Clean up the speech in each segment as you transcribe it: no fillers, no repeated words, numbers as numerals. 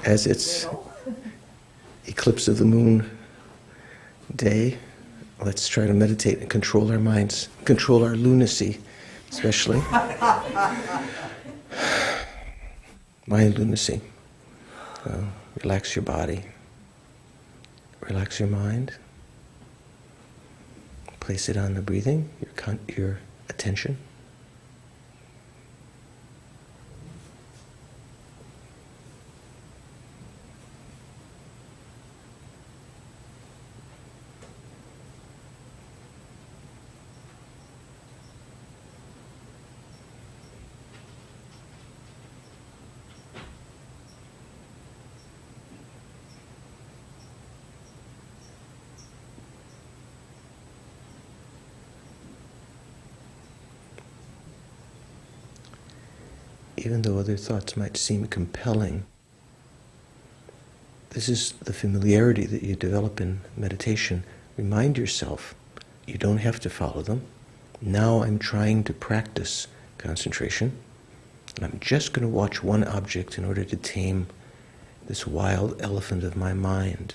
as it's eclipse of the moon day, let's try to meditate and control our minds, control our lunacy, especially. Mind lunacy. Relax your body. Relax your mind. Place it on the breathing, your attention. Even though other thoughts might seem compelling, this is the familiarity that you develop in meditation. Remind yourself, you don't have to follow them. Now I'm trying to practice concentration, and I'm just going to watch one object in order to tame this wild elephant of my mind.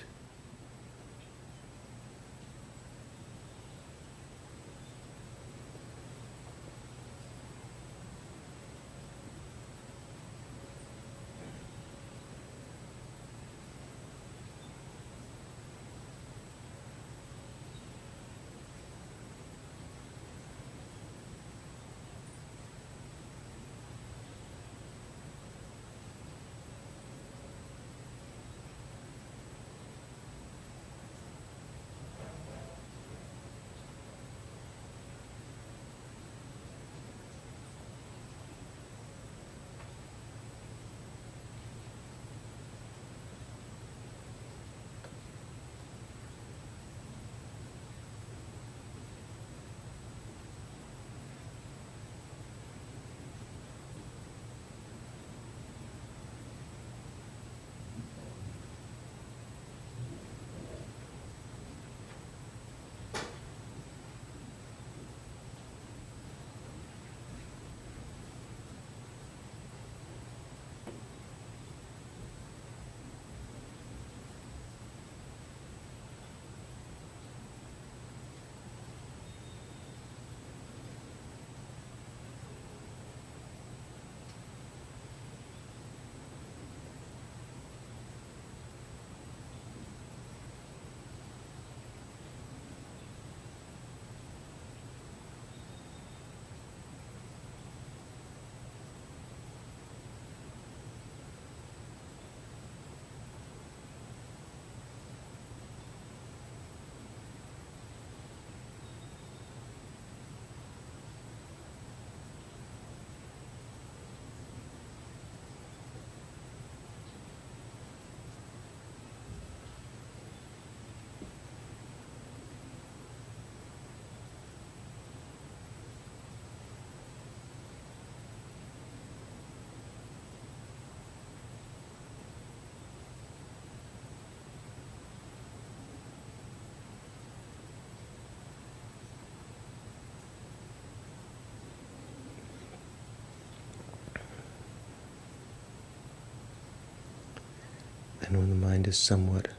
And when the mind is somewhat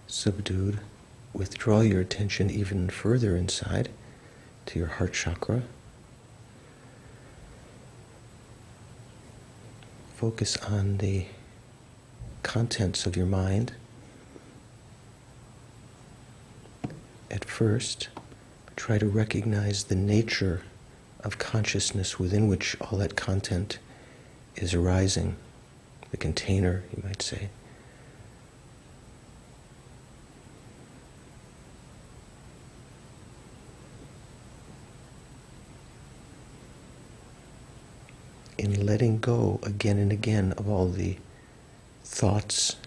subdued, withdraw your attention even further inside to your heart chakra. Focus on the contents of your mind. At first, try to recognize the nature of consciousness within which all that content is arising. The container, you might say. In letting go again and again of all the thoughts,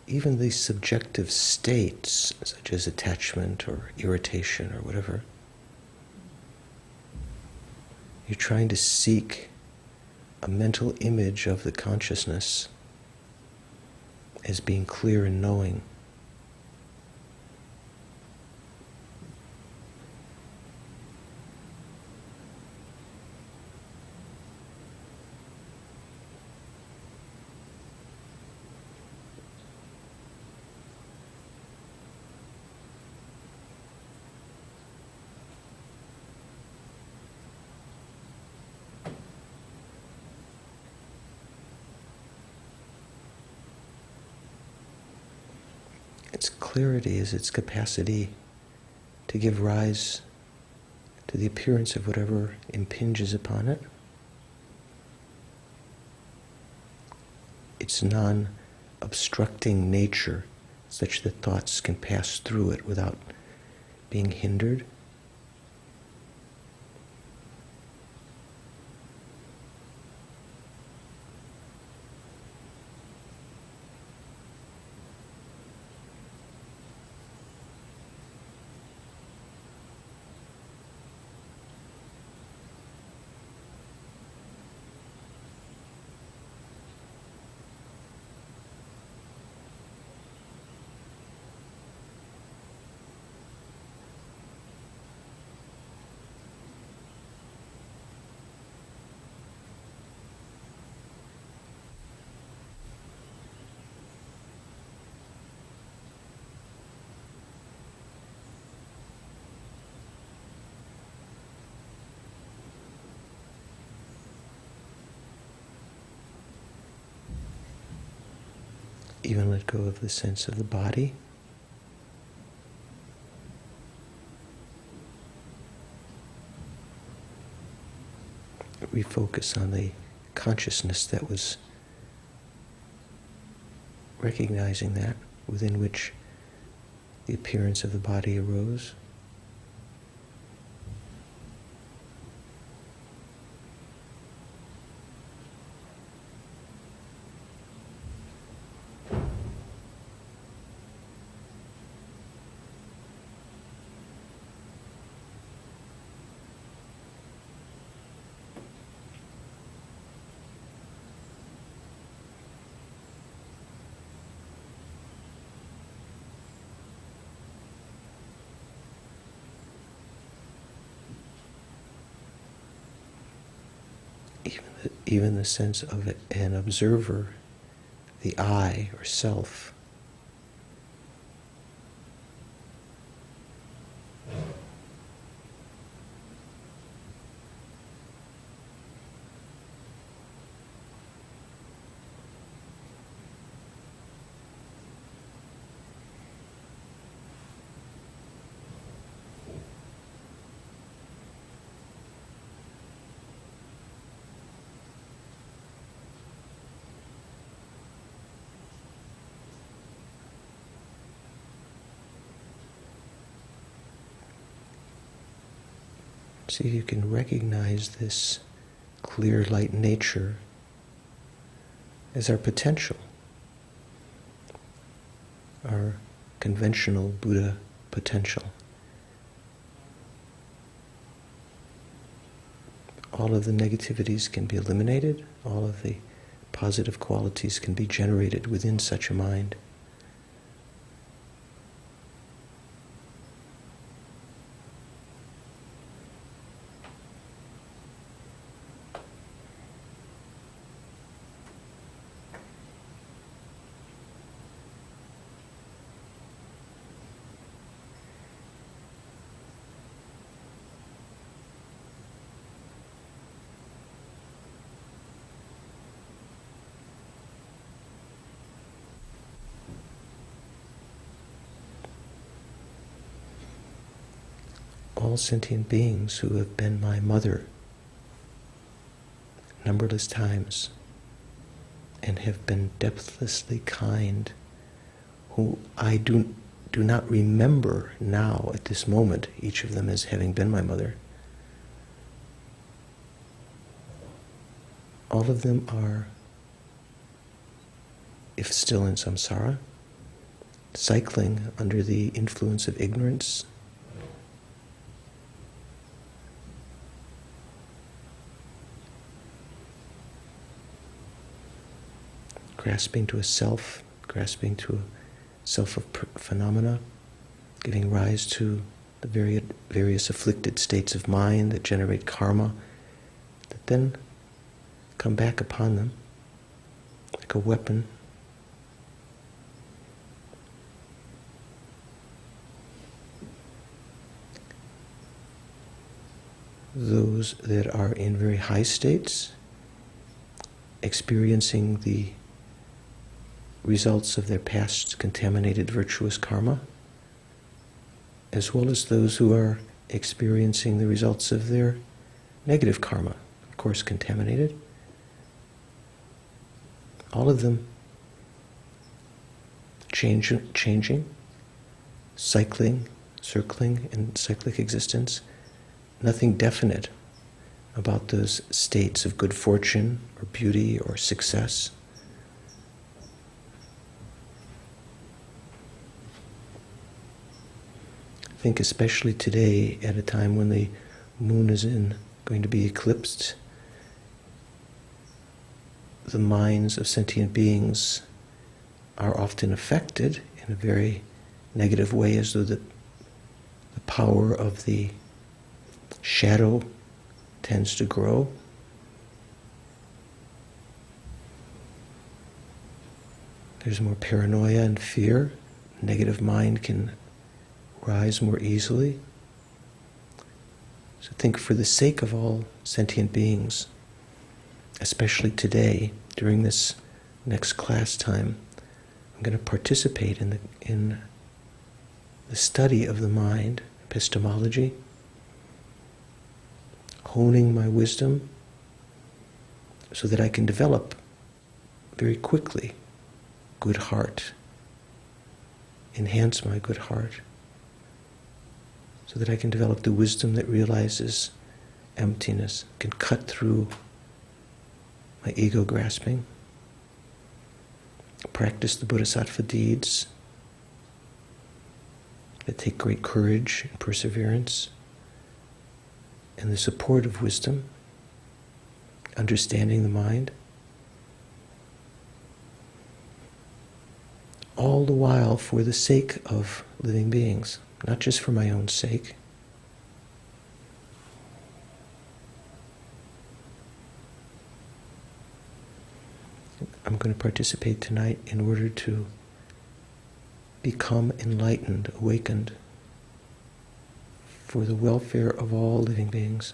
even the subjective states, such as attachment or irritation or whatever, you're trying to seek a mental image of the consciousness as being clear and knowing. its clarity is its capacity to give rise to the appearance of whatever impinges upon it. Its non-obstructing nature, such that thoughts can pass through it without being hindered. Even let go of the sense of the body. Refocus on the consciousness that was recognizing that, within which the appearance of the body arose. Even the sense of an observer, the I or self. See if you can recognize this clear light nature as our potential, our conventional Buddha potential. All of the negativities can be eliminated, all of the positive qualities can be generated within such a mind. All sentient beings who have been my mother numberless times and have been depthlessly kind, who I do not remember now at this moment, each of them as having been my mother. All of them are, if still in samsara, cycling under the influence of ignorance, grasping to a self, grasping to a self of phenomena, giving rise to the various afflicted states of mind that generate karma, that then come back upon them like a weapon. Those that are in very high states, experiencing the results of their past contaminated virtuous karma, as well as those who are experiencing the results of their negative karma, of course contaminated. All of them changing, cycling, circling in cyclic existence. Nothing definite about those states of good fortune or beauty or success. I think especially today, at a time when the moon is going to be eclipsed, the minds of sentient beings are often affected in a very negative way, as though the power of the shadow tends to grow. There's more paranoia and fear. Negative mind can rise more easily. So think, for the sake of all sentient beings, especially today, during this next class time, I'm going to participate in the study of the mind, epistemology, honing my wisdom so that I can develop very quickly good heart, enhance my good heart, so that I can develop the wisdom that realizes emptiness, can cut through my ego grasping, practice the bodhisattva deeds that take great courage and perseverance, and the support of wisdom, understanding the mind, all the while for the sake of living beings, not just for my own sake. I'm going to participate tonight in order to become enlightened, awakened, for the welfare of all living beings.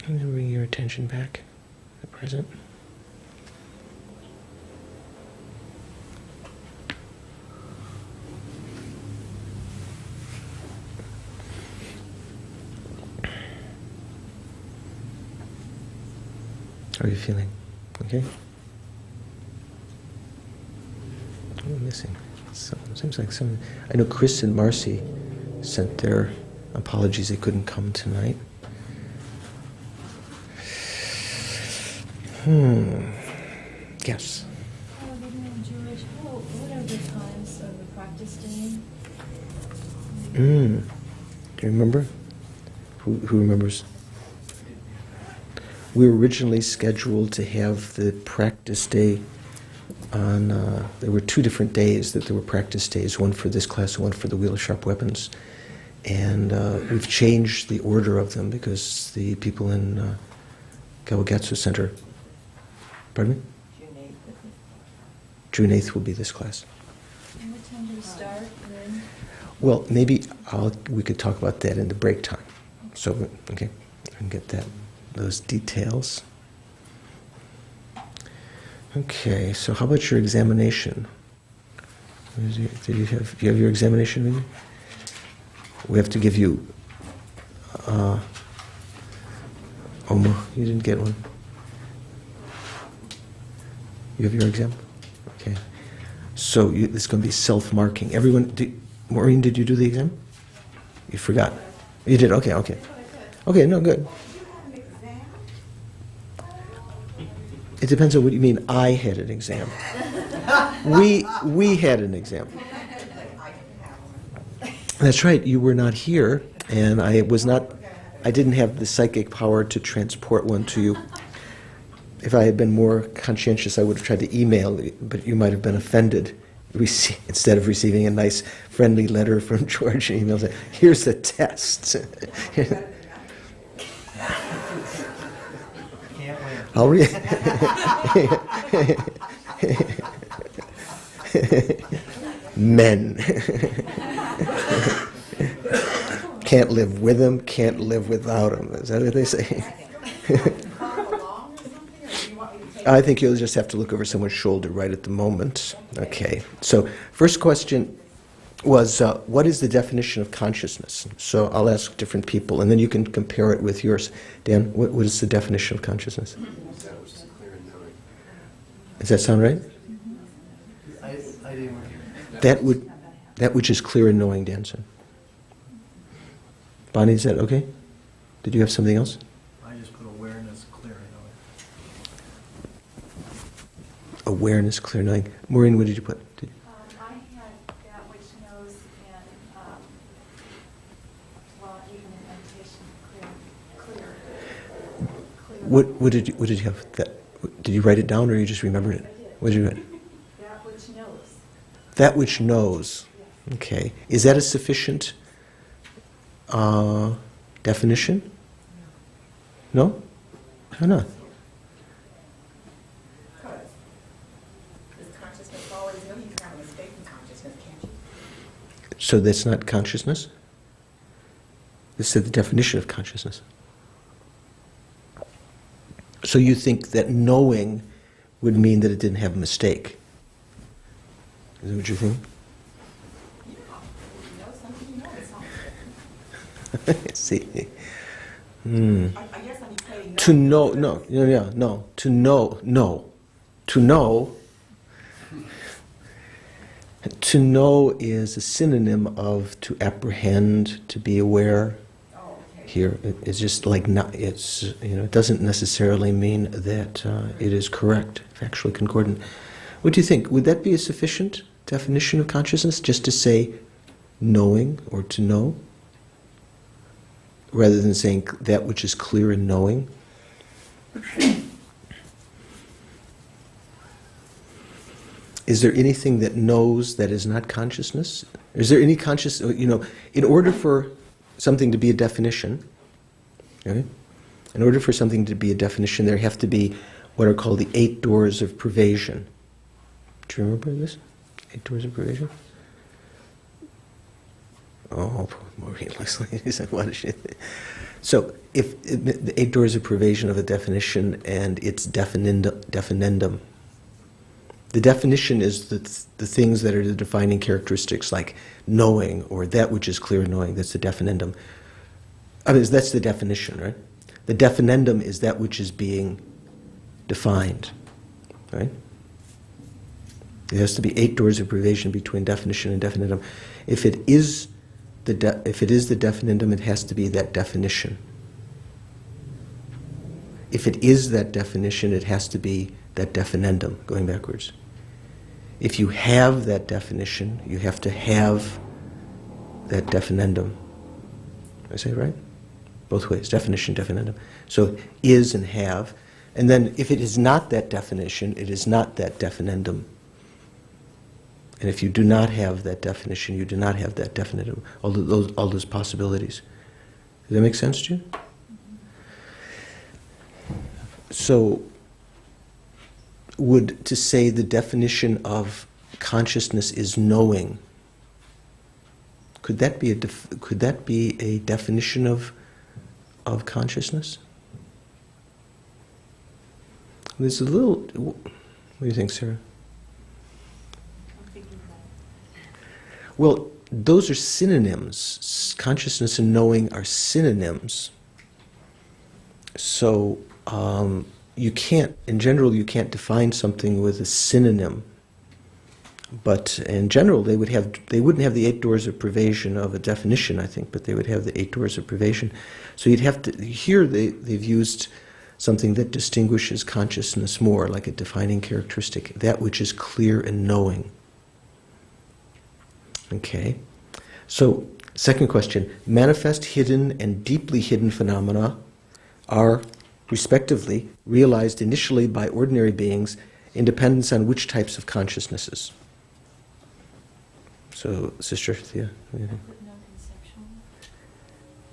I'm going to bring your attention back to the present. How are you feeling? Okay? What am I missing? Seems like some. I know Chris and Marcy sent their apologies they couldn't come tonight. Yes. George, what are the times of the practice day? Do you remember? Who remembers? We were originally scheduled to have the practice day on, there were 2 different days that there were practice days, one for this class and one for the Wheel of Sharp Weapons. And we've changed the order of them because the people in Kawagatsu Center. Pardon me? June 8th will be this class. And what time do we start then? Well, maybe we could talk about that in the break time. So, okay, I can get those details. Okay, so how about your examination? Do you have your examination with you? We have to give you, Oma, you didn't get one. You have your exam? Okay. So it's going to be self-marking. Everyone, Maureen, did you do the exam? You forgot. You did? Okay. Okay, no, good. It depends on what you mean. I had an exam. We had an exam. That's right. You were not here, and I didn't have the psychic power to transport one to you. If I had been more conscientious, I would have tried to email, but you might have been offended. Instead of receiving a nice, friendly letter from George, email saying, "Here's the test." I'll read. Men. Can't live with them, can't live without them. Is that what they say? I think you'll just have to look over someone's shoulder right at the moment. Okay. So, first question was, what is the definition of consciousness? So I'll ask different people, and then you can compare it with yours. Dan, what is the definition of consciousness? Does that sound right? That which is clear and knowing, Dan said. Bonnie, is that okay? Did you have something else? I just put awareness, clear and knowing. Awareness, clear knowing. Maureen, what did you put? I had that which knows and, well, even in meditation, clear. What did you have? Did you write it down, or you just remembered it? I did. What did you write? That which knows. That which knows. Yes. Okay. Is that a sufficient definition? No? Why not? Because is consciousness always know? You can have a mistake in consciousness, can't you? So that's not consciousness? This is the definition of consciousness. So you think that knowing would mean that it didn't have a mistake? Is that what you think? You know something, you know it's something. See. I guess I'm equating To know, no. To know, no. To know is a synonym of to apprehend, to be aware. Oh, okay. Here, it's just like not. It's it doesn't necessarily mean that it is correct, factually concordant. What do you think? Would that be a sufficient definition of consciousness, just to say knowing or to know, rather than saying that which is clear in knowing? Is there anything that knows that is not consciousness? Is there any conscious, in order for something to be a definition, okay? In order for something to be a definition, there have to be what are called the 8 doors of pervasion. Do you remember this? 8 doors of pervasion? Oh, Maureen looks like he's like, what is she? So, if the 8 doors of pervasion of a definition and its definendum. The definition is the things that are the defining characteristics, like knowing or that which is clear knowing. That's the definendum. That's the definition, right? The definendum is that which is being defined, right? There has to be 8 doors of pervasion between definition and definendum. If it is the definendum, it has to be that definition. If it is that definition, it has to be that definendum, going backwards. If you have that definition, you have to have that definendum. Did I say it right? Both ways, definition, definendum. So is and have. And then if it is not that definition, it is not that definendum. And if you do not have that definition, you do not have that definendum. All those possibilities. Does that make sense to you? So, to say the definition of consciousness is knowing, could that be a definition of consciousness? There's a little. What do you think, Sarah? Well, those are synonyms. Consciousness and knowing are synonyms. So, you can't define something with a synonym. But in general, they wouldn't have the 8 doors of pervasion of a definition, I think, but they would have the 8 doors of pervasion. So you'd have to, here they've used something that distinguishes consciousness more, like a defining characteristic, that which is clear in knowing. Okay. So, second question. Manifest, hidden, and deeply hidden phenomena are, respectively, realized initially by ordinary beings in dependence on which types of consciousnesses? So, Sister Thea, what do you think?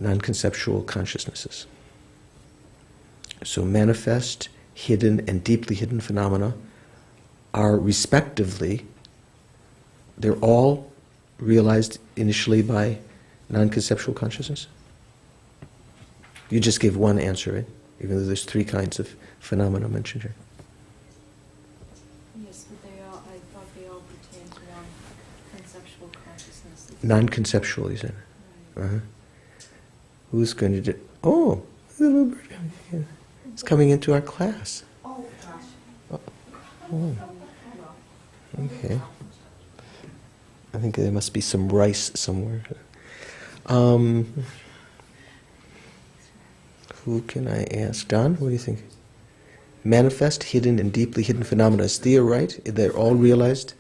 Non-conceptual consciousnesses. So manifest, hidden and deeply hidden phenomena are respectively, they're all realized initially by non-conceptual consciousness? You just gave one answer, right? Even though there's three kinds of phenomena mentioned here. Yes, but I thought they all pertain to non-conceptual consciousness. Non-conceptual, you said. Right. Uh-huh. Who's going to do? Oh, the little bird. It's coming into our class. Oh, gosh. Oh. Okay. I think there must be some rice somewhere. Who can I ask? Don, what do you think? Manifest, hidden, and deeply hidden phenomena. Is Thea right? They're all realized?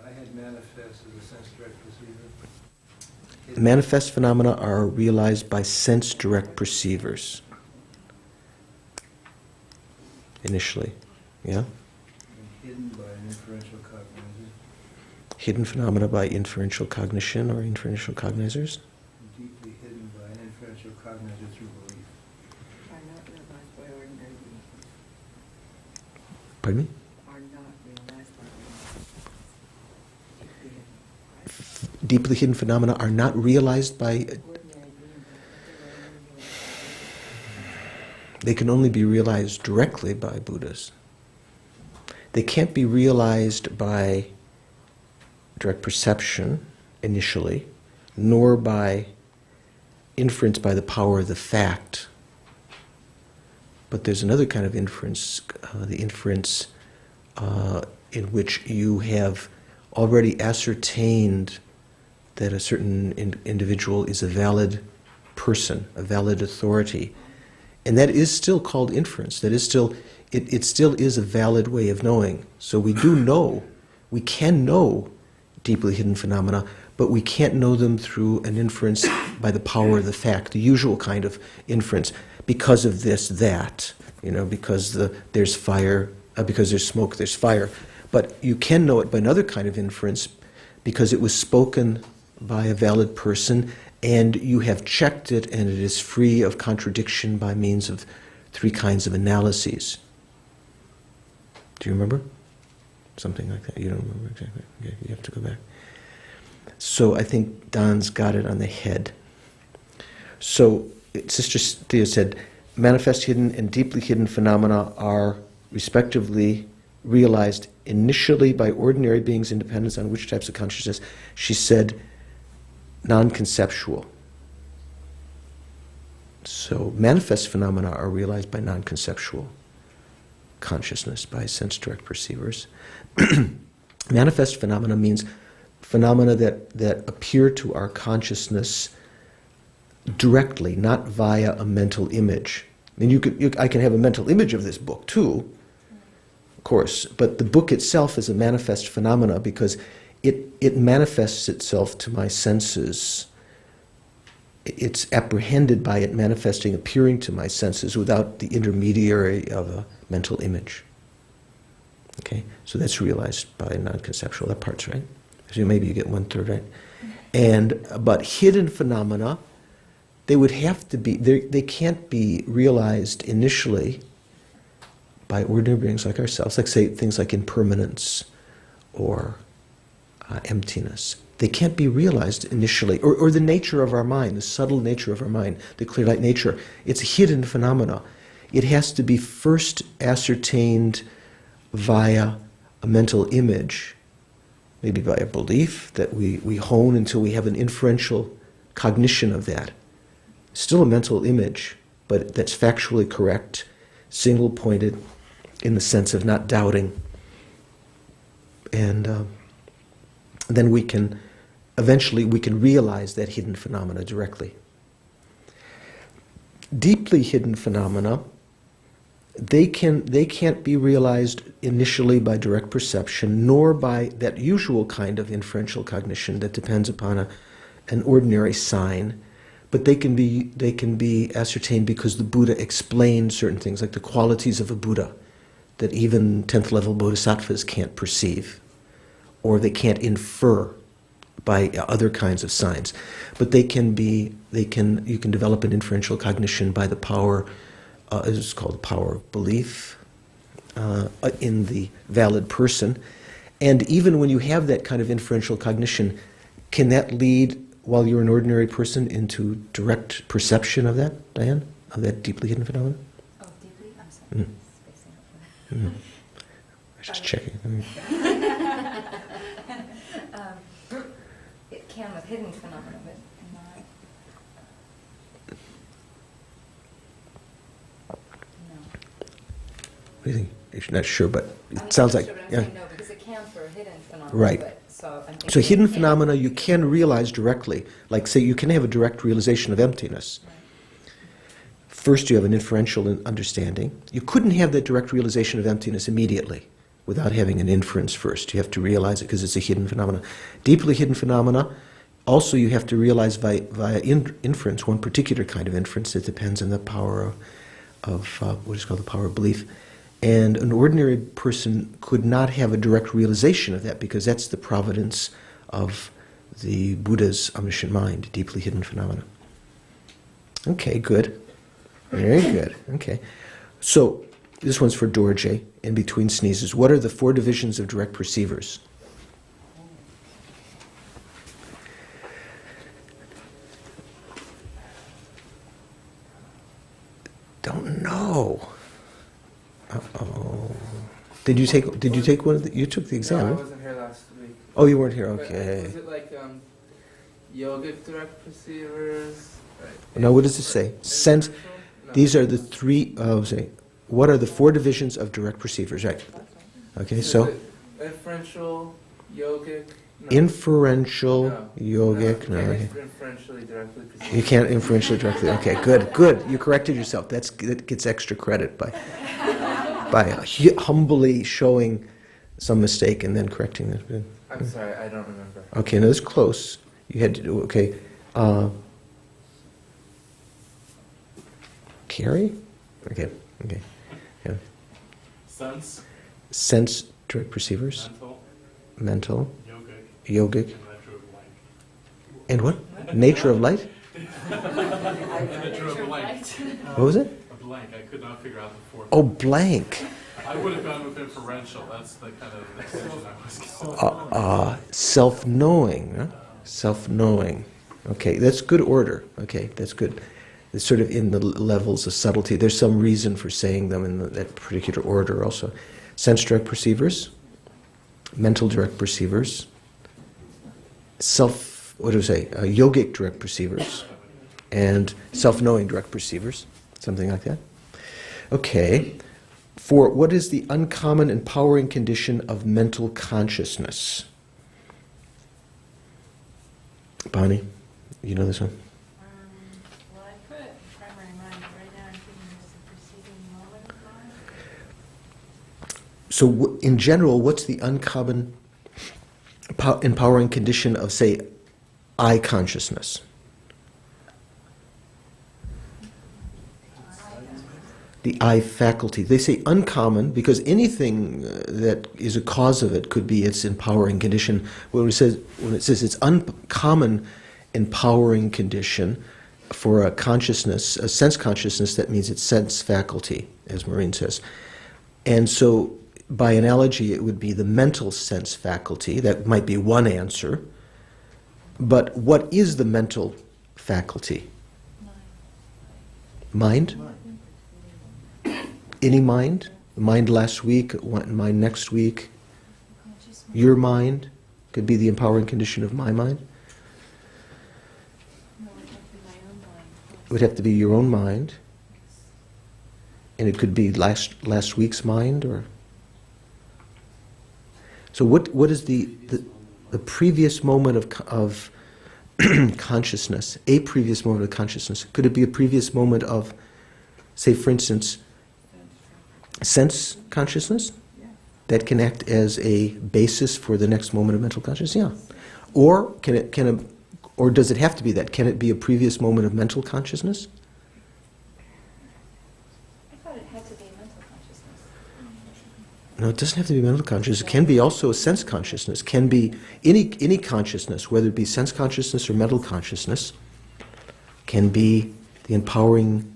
I had manifest as a sense direct perceiver. Manifest phenomena are realized by sense direct perceivers. Initially. Yeah? And hidden by an inferential cognizer. Hidden phenomena by inferential cognition or inferential cognizers. And deeply hidden by an inferential cognizer through belief. Are not realized by ordinary beings. Pardon me? Are not realized by ordinary beings. Deeply hidden phenomena are not realized by... Ordinary beings. They can only be realized directly by Buddhas. They can't be realized by direct perception initially, nor by inference by the power of the fact. But there's another kind of inference, the inference in which you have already ascertained that a certain individual is a valid person, a valid authority. And that is still called inference. That is still, it still is a valid way of knowing. So we do know, we can know deeply hidden phenomena, but we can't know them through an inference by the power of the fact, the usual kind of inference, because of this, that, because there's fire, because there's smoke, there's fire. But you can know it by another kind of inference, because it was spoken by a valid person, and you have checked it, and it is free of contradiction by means of three kinds of analyses. Do you remember? Something like that. You don't remember exactly. Okay, you have to go back. So I think Don's got it on the head. So Sister Thea said, manifest hidden and deeply hidden phenomena are respectively realized initially by ordinary beings in dependence on which types of consciousness. She said, non-conceptual. So manifest phenomena are realized by non-conceptual consciousness, by sense direct perceivers. Manifest phenomena means phenomena that appear to our consciousness directly, not via a mental image. I mean, I can have a mental image of this book too, of course, but the book itself is a manifest phenomena because it manifests itself to my senses. It's apprehended by it manifesting, appearing to my senses without the intermediary of a mental image. Okay, so that's realized by non-conceptual. That part's right. So maybe you get 1/3 right. But hidden phenomena, they would have to be. They can't be realized initially by ordinary beings like ourselves. Like say things like impermanence or emptiness. They can't be realized initially, or the nature of our mind, the subtle nature of our mind, the clear light nature. It's a hidden phenomena. It has to be first ascertained via a mental image, maybe by a belief that we hone until we have an inferential cognition of that. Still a mental image, but that's factually correct, single-pointed in the sense of not doubting. And then eventually we can realize that hidden phenomena directly. Deeply hidden phenomena, they can't be realized initially by direct perception, nor by that usual kind of inferential cognition that depends upon an ordinary sign, but they can be ascertained because the Buddha explained certain things, like the qualities of a Buddha, that even 10th level bodhisattvas can't perceive, or they can't infer by other kinds of signs. But you can develop an inferential cognition by the power It's called the power of belief in the valid person. And even when you have that kind of inferential cognition, can that lead, while you're an ordinary person, into direct perception of that, Diane? Of that deeply hidden phenomenon? Oh, deeply? I'm sorry. Spacing out for that. Mm. I was just checking. It can with hidden phenomena, but not. No. What do you think? You're not sure, but I'm it not sounds sure, like... but I'm yeah. saying no, because it can for hidden phenomena. Right. But, so I'm So thinking hidden it can. phenomena you can realize directly. Like, say, you can have a direct realization of emptiness. Right. First, you have an inferential understanding. You couldn't have that direct realization of emptiness immediately without having an inference first. You have to realize it because it's a hidden phenomena. Deeply hidden phenomena, also you have to realize via inference, one particular kind of inference that depends on the power of what is called the power of belief. And an ordinary person could not have a direct realization of that because that's the providence of the Buddha's omniscient mind, deeply hidden phenomena. Okay, good. Very good. Okay. So, this one's for Dorje, in between sneezes. What are the 4 divisions of direct perceivers? Don't know. Uh-oh. Did you take one of the, you took the exam? No, I right? wasn't here last week. Oh, you weren't here. But, Okay. was it like yogic direct perceivers? Right. Now, what does it say? Sense. Inferential? No. These are the 3. What are the 4 divisions of direct perceivers? Right. Okay. So. Is it inferential, yogic. No. Inferential, No. yogic. No, No. you can't inferentially directly perceive. You can't inferentially directly. Okay, good. You corrected yourself. That gets extra credit by humbly showing some mistake and then correcting it. I'm sorry, I don't remember. Okay, now that's close. You had to do, okay. Carrie? Okay. Yeah. Sense, direct perceivers. Mental. Yogic. And what? Nature of light? Nature of light. What was it? A blank. I could not figure out the 4th. Oh, blank. I would have gone with inferential. That's the kind of extension I was going. Self-knowing. Huh? Self-knowing. Okay, that's good order. Okay, that's good. It's sort of in the levels of subtlety. There's some reason for saying them in that particular order also. Sense direct perceivers, mental direct perceivers, yogic direct perceivers, and self-knowing direct perceivers, something like that. Okay. For what is the uncommon empowering condition of mental consciousness? Bonnie, you know this one? Well, I put primary mind, but right now I'm thinking it's the preceding moment of mind. So in general, what's the uncommon empowering condition of, say, I consciousness? The I faculty. They say uncommon because anything that is a cause of it could be its empowering condition. When it says it's uncommon empowering condition for a consciousness, a sense consciousness, that means it's sense faculty, as Maureen says. And so, by analogy, it would be the mental sense faculty. That might be one answer. But what is the mental faculty? Mind? Any mind? The mind last week, mind next week. Your mind could be the empowering condition of my mind. No, it would have to be my own mind. It would have to be your own mind. And it could be last week's mind, or... So what is the previous moment of consciousness, a previous moment of consciousness? Could it be a previous moment of, say, for instance, sense consciousness? That can act as a basis for the next moment of mental consciousness? Yeah. Or or does it have to be that? Can it be a previous moment of mental consciousness? I thought it had to be mental consciousness. No, it doesn't have to be mental consciousness. It can be also a sense consciousness. It can be any consciousness, whether it be sense consciousness or mental consciousness, can be the empowering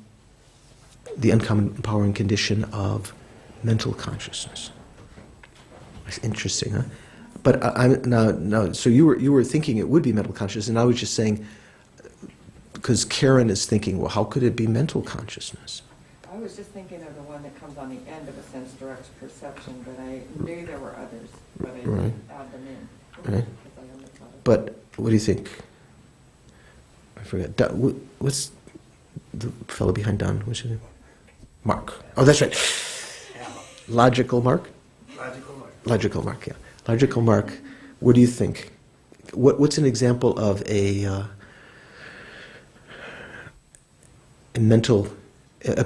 the uncommon empowering condition of mental consciousness. That's interesting, huh? But now, so you were thinking it would be mental consciousness, and I was just saying, because Karen is thinking, well, how could it be mental consciousness? I was just thinking of the one that comes on the end of a sense direct perception, but I knew there were others, but I Right. didn't add them in. Right. Because I only thought of- But what do you think? I forgot. What's the fellow behind Don? What's his name? Mark. Oh, that's right. Logical Mark? Logical mind. Logical Mark, yeah. Logical Mark, what do you think? What's an example of a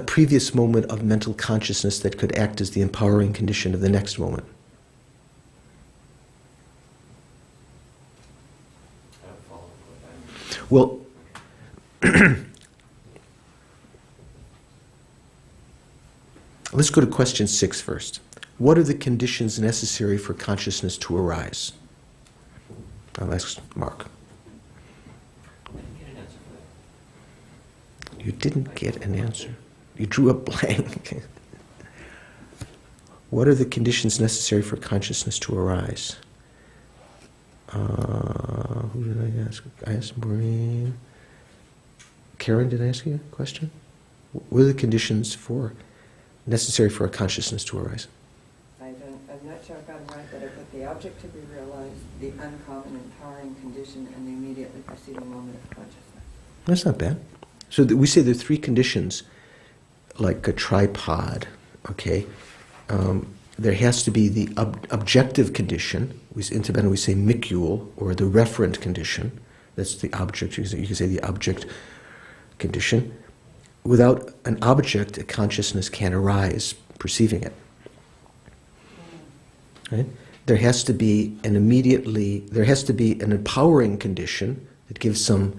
previous moment of mental consciousness that could act as the empowering condition of the next moment? Well, let's go to question 6 first. What are the conditions necessary for consciousness to arise? I'll ask Mark. You didn't get an answer. You drew a blank. What are the conditions necessary for consciousness to arise? Who did I ask? I asked Maureen. Karen, did I ask you a question? What are the conditions necessary for a consciousness to arise? I'm not sure I got them right, but I put the object to be realized, the uncommon empowering condition, and the immediately preceding moment of consciousness. That's not bad. So we say there are 3 conditions, like a tripod, okay? There has to be the objective condition. In Tibetan we say mikul, or the referent condition. That's the object. You can say the object condition. Without an object, a consciousness can't arise, perceiving it. Right? There has to be an empowering condition that gives some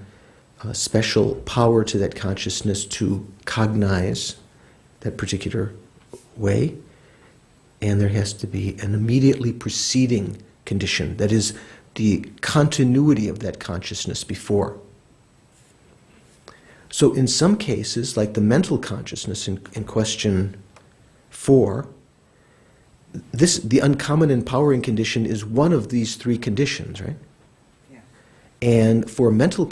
special power to that consciousness to cognize that particular way. And there has to be an immediately preceding condition, that is, the continuity of that consciousness before. So in some cases, like the mental consciousness in question 4, the uncommon empowering condition is one of these 3 conditions, right? Yeah. And for mental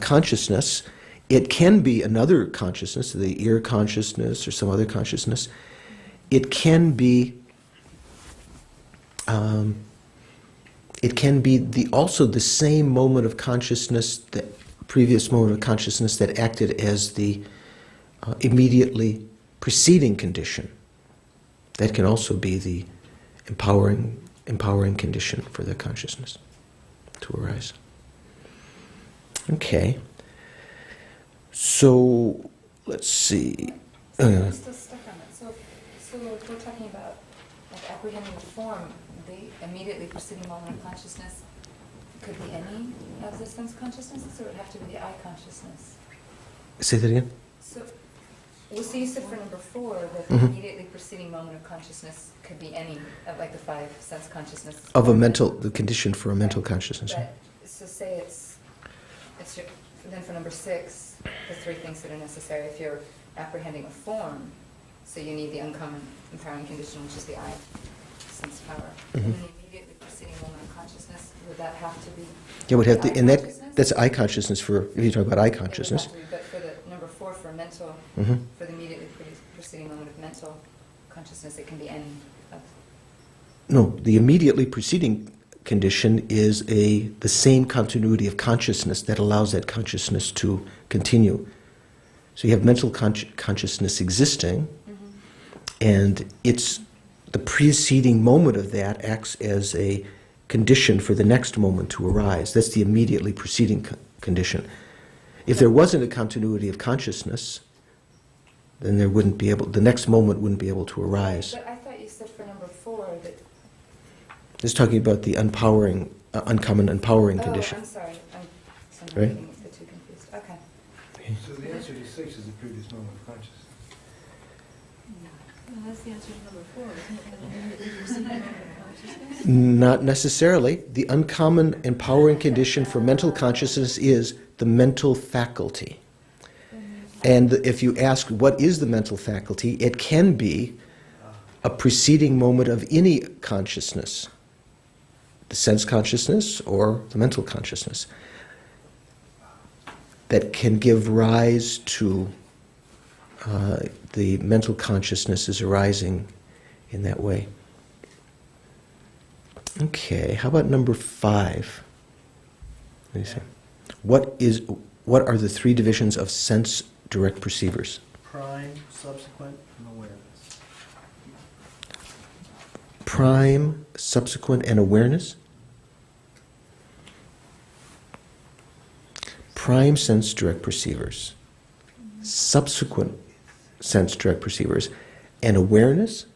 consciousness, it can be another consciousness, the ear consciousness or some other consciousness. It can be also the same moment of consciousness, the previous moment of consciousness that acted as the immediately preceding condition. That can also be the empowering condition for the consciousness to arise. Okay. So let's see. I'm still stuck on that. So if we're talking about like apprehending the form, the immediately preceding moment of consciousness could be any of the sense consciousnesses, or it would have to be the eye consciousness? Say that again? So you said for number 4 that Mhm. the immediately preceding moment of consciousness could be any of like the 5 sense consciousness. The condition for a mental consciousness. But, so say then for number 6, the 3 things that are necessary, if you're apprehending a form, so you need the uncommon empowering condition, which is the eye sense power. And then the immediately preceding moment of consciousness, would that have to be Yeah, would have the to, eye and consciousness? that's eye consciousness if you talk about eye It would consciousness. have to be, but for the number 4, for mental, Mhm. for the immediately preceding moment of mental consciousness, it can be any of. No, the immediately preceding condition is the same continuity of consciousness that allows that consciousness to continue. So you have mental consciousness existing, and it's the preceding moment of that acts as a condition for the next moment to arise. That's the immediately preceding condition. If there wasn't a continuity of consciousness, then the next moment wouldn't be able to arise. But I thought you said for number 4 that. It's talking about the uncommon empowering condition. Oh, I'm sorry. I'm somehow Right? getting the 2 confused. Okay. So the answer to 6 is the previous moment of consciousness. Well, that's the answer to number 4, isn't it? An immediately preceding moment of consciousness? Not necessarily. The uncommon empowering condition for mental consciousness is the mental faculty. And if you ask what is the mental faculty, it can be a preceding moment of any consciousness, the sense consciousness or the mental consciousness, that can give rise to the mental consciousness is arising in that way. Okay, how about number 5? Let me see. What are the 3 divisions of sense direct perceivers? Prime, subsequent, and awareness. Prime, subsequent, and awareness? Prime sense direct perceivers, subsequent sense direct perceivers, and awareness?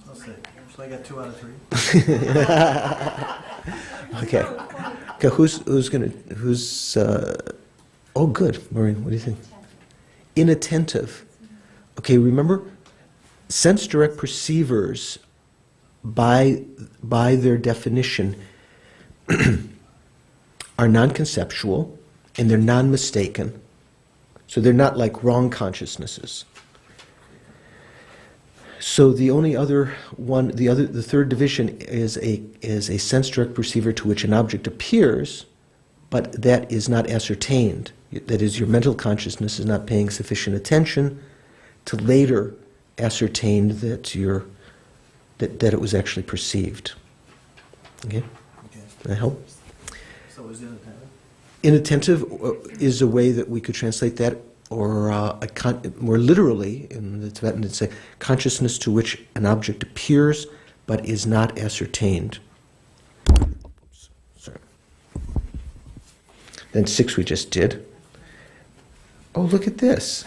I'll see. So I got 2 out of 3. Okay. Okay, oh good, Maureen, what do you think? Inattentive. Okay, remember, sense direct perceivers, by their definition, are non-conceptual and they're non-mistaken. So they're not like wrong consciousnesses. So the only other one, the third division is a sense direct perceiver to which an object appears, but that is not ascertained. That is, your mental consciousness is not paying sufficient attention to later ascertain that that it was actually perceived. Okay? Okay. Does that help? So is inattentive? Inattentive is a way that we could translate that, or more literally in the Tibetan, it's a consciousness to which an object appears but is not ascertained. Oops, sorry. Then 6 we just did. Oh, look at this.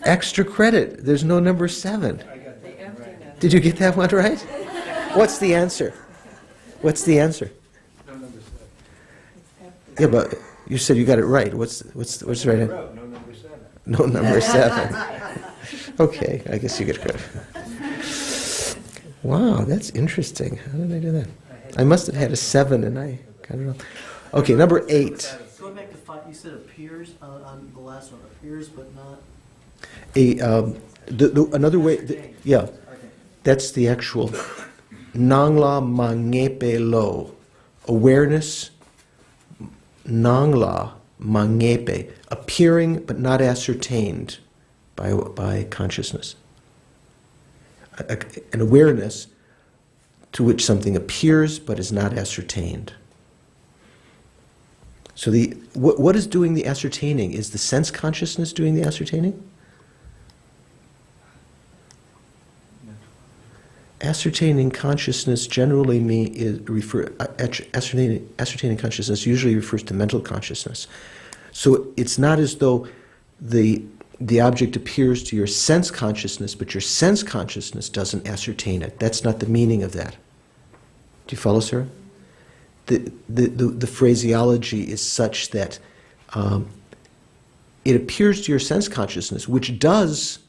Extra credit. There's no number 7. I got The that emptiness. right. Did you get that one right? What's the answer? What's the answer? No number 7. It's empty. Yeah, but you said you got it right. What's the right I answer? wrote no number 7. No number 7. Okay, I guess you get credit. Wow, that's interesting. How did I do that? I must have had a 7 and I got it wrong. Okay, number 8. Going back to 5, you said appears on the last one. Appears but not. Another way, yeah, Okay. that's the actual Nangla Mangepe Lo. Awareness, Nangla Mangepe, appearing but not ascertained by consciousness. An awareness to which something appears but is not ascertained. So what is doing the ascertaining? Is the sense consciousness doing the ascertaining? Ascertaining consciousness generally ascertaining consciousness usually refers to mental consciousness. So it's not as though the object appears to your sense consciousness, but your sense consciousness doesn't ascertain it. That's not the meaning of that. Do you follow, Sarah? The phraseology is such that it appears to your sense consciousness, which does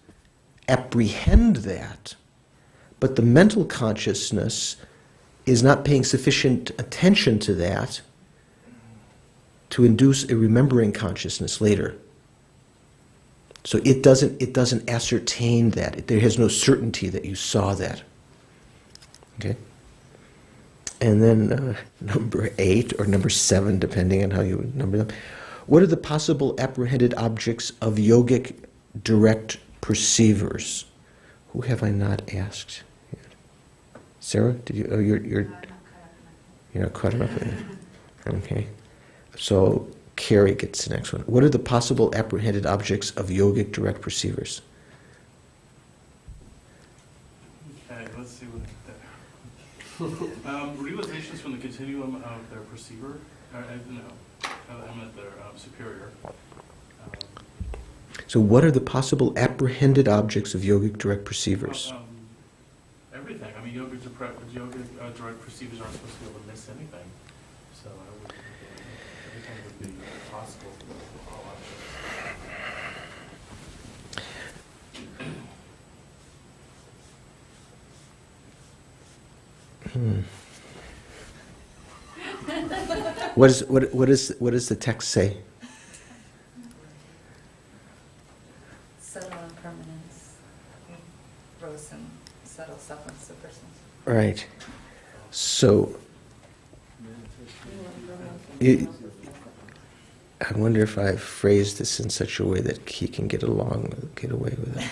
apprehend that, but the mental consciousness is not paying sufficient attention to that to induce a remembering consciousness later. So it doesn't ascertain that. There has no certainty that you saw that. Okay? And then number 8 or number 7, depending on how you number them. What are the possible apprehended objects of yogic direct perceivers? Who have I not asked yet? Sarah, did you? Oh, you're not caught enough. Okay. So Carrie gets the next one. What are the possible apprehended objects of yogic direct perceivers? Okay, let's see what realizations from the continuum of their perceiver, I meant their superior. So what are the possible apprehended objects of yogic direct perceivers? Everything. I mean, yogic direct perceivers aren't supposed to be able to miss anything. So I would think everything would be possible for all What does the text say? subtle impermanence, gross and subtle sufferance of persons. Right. So, I wonder if I've phrased this in such a way that he can get away with it.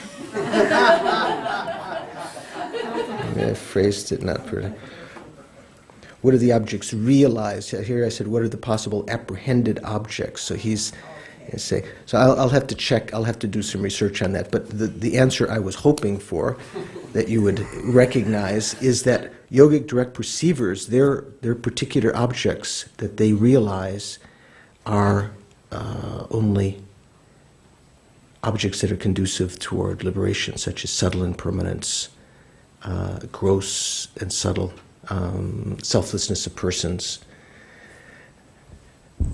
Maybe I phrased it not pretty. What are the objects realized? Here I said, what are the possible apprehended objects? So he's saying, so I'll have to check, I'll have to do some research on that. But the answer I was hoping for, that you would recognize, is that yogic direct perceivers, their particular objects that they realize are only objects that are conducive toward liberation, such as subtle impermanence, gross and subtle selflessness of persons,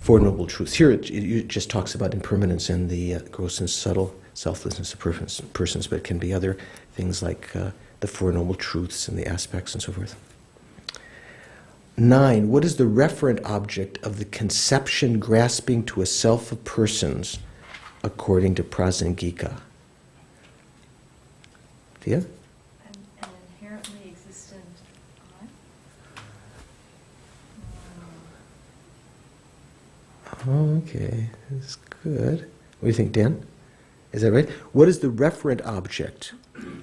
Four Noble Truths. Here it just talks about impermanence and the gross and subtle selflessness of persons, but it can be other things like the Four Noble Truths and the aspects and so forth. 9. What is the referent object of the conception grasping to a self of persons according to Prasangika? Thea? An inherently existent I? Okay, that's good. What do you think, Dan? Is that right? What is the referent object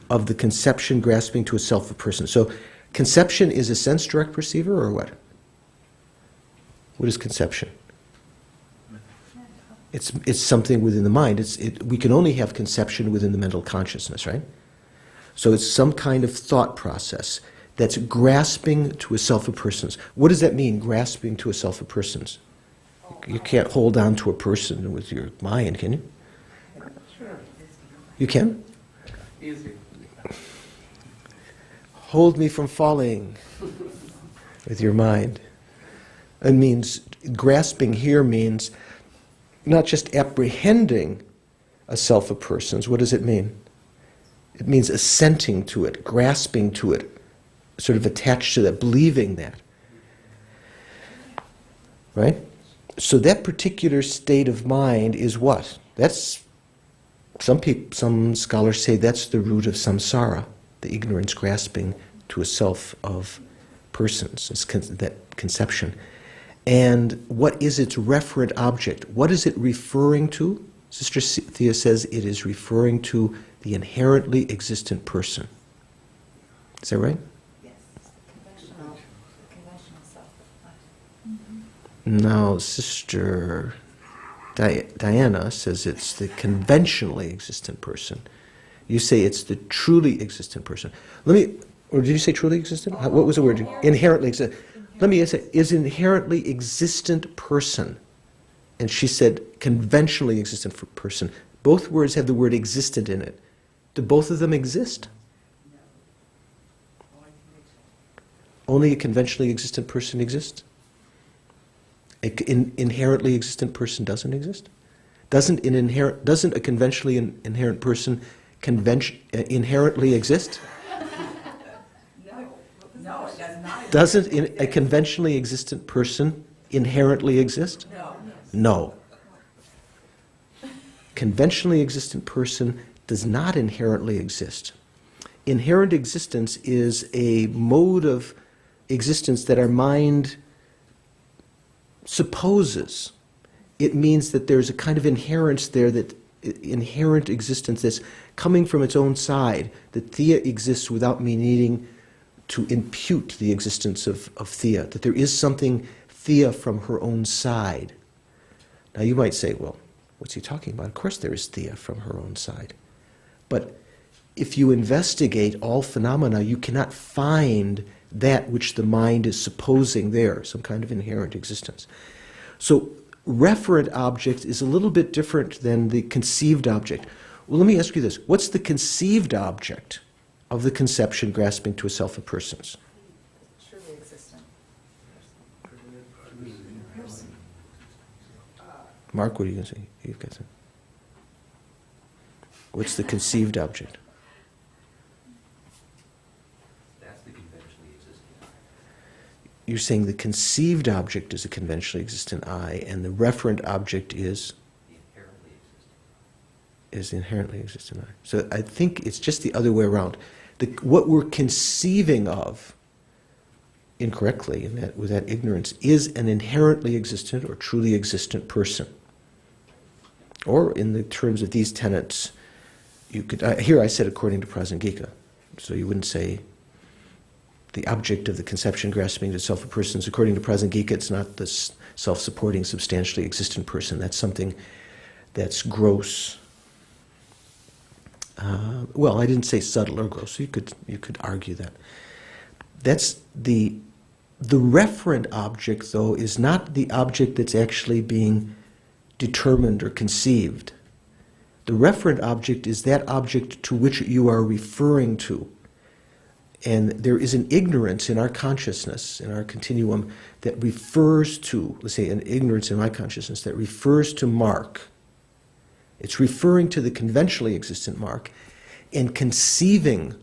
of the conception grasping to a self of person? So, conception is a sense direct perceiver, or what? What is conception? It's something within the mind. We can only have conception within the mental consciousness, right? So it's some kind of thought process that's grasping to a self of persons. What does that mean, grasping to a self of persons? You can't hold on to a person with your mind, can you? Sure. You can? Easy. Hold me from falling with your mind. It means, grasping here means not just apprehending a self of persons. What does it mean? It means assenting to it, grasping to it, sort of attached to that, believing that. Right? So that particular state of mind is what? That's, some scholars say that's the root of samsara, the ignorance grasping to a self of persons, that conception. And what is its referent object? What is it referring to? Sister Thea says it is referring to the inherently existent person. Is that right? Yes. Conventional self. Now, Sister Diana says it's the conventionally existent person. You say it's the truly existent person. Or did you say truly existent? What was the word? Inherently existent. Let me say, is inherently existent person. And she said conventionally existent person. Both words have the word existent in it. Do both of them exist? Only a conventionally existent person exists? An inherently existent person doesn't exist? Doesn't a conventionally inherent person inherently exist? No, it does not. Doesn't a conventionally existent person inherently exist? No. Conventionally existent person does not inherently exist. Inherent existence is a mode of existence that our mind supposes. It means that there's a kind of inherence there, that inherent existence that's coming from its own side, that Thea exists without me needing to impute the existence of Thea, that there is something Thea from her own side. Now you might say, well, what's he talking about? Of course there is Thea from her own side. But if you investigate all phenomena, you cannot find that which the mind is supposing there, some kind of inherent existence. So referent object is a little bit different than the conceived object. Well, let me ask you this. What's the conceived object of the conception grasping to a self of persons? Truly existent. Mark, what are you going to say? You've got some. What's the conceived object? That's the conventionally existent. You're saying the conceived object is a conventionally existent I, and the referent object is The inherently existent. is inherently existent I. So I think it's just the other way around. What we're conceiving of incorrectly with that ignorance is an inherently existent or truly existent person. Or in the terms of these tenets, you could, here I said according to Prasangika, so you wouldn't say the object of the conception grasping to self of persons. According to Prasangika, it's not the self-supporting, substantially existent person. That's something that's gross. Well, I didn't say subtle or gross. So you could argue that. That's the referent object, though, is not the object that's actually being determined or conceived. The referent object is that object to which you are referring to. And there is an ignorance in our consciousness, in our continuum, that refers to, let's say, an ignorance in my consciousness that refers to mark. It's referring to the conventionally existent mark and conceiving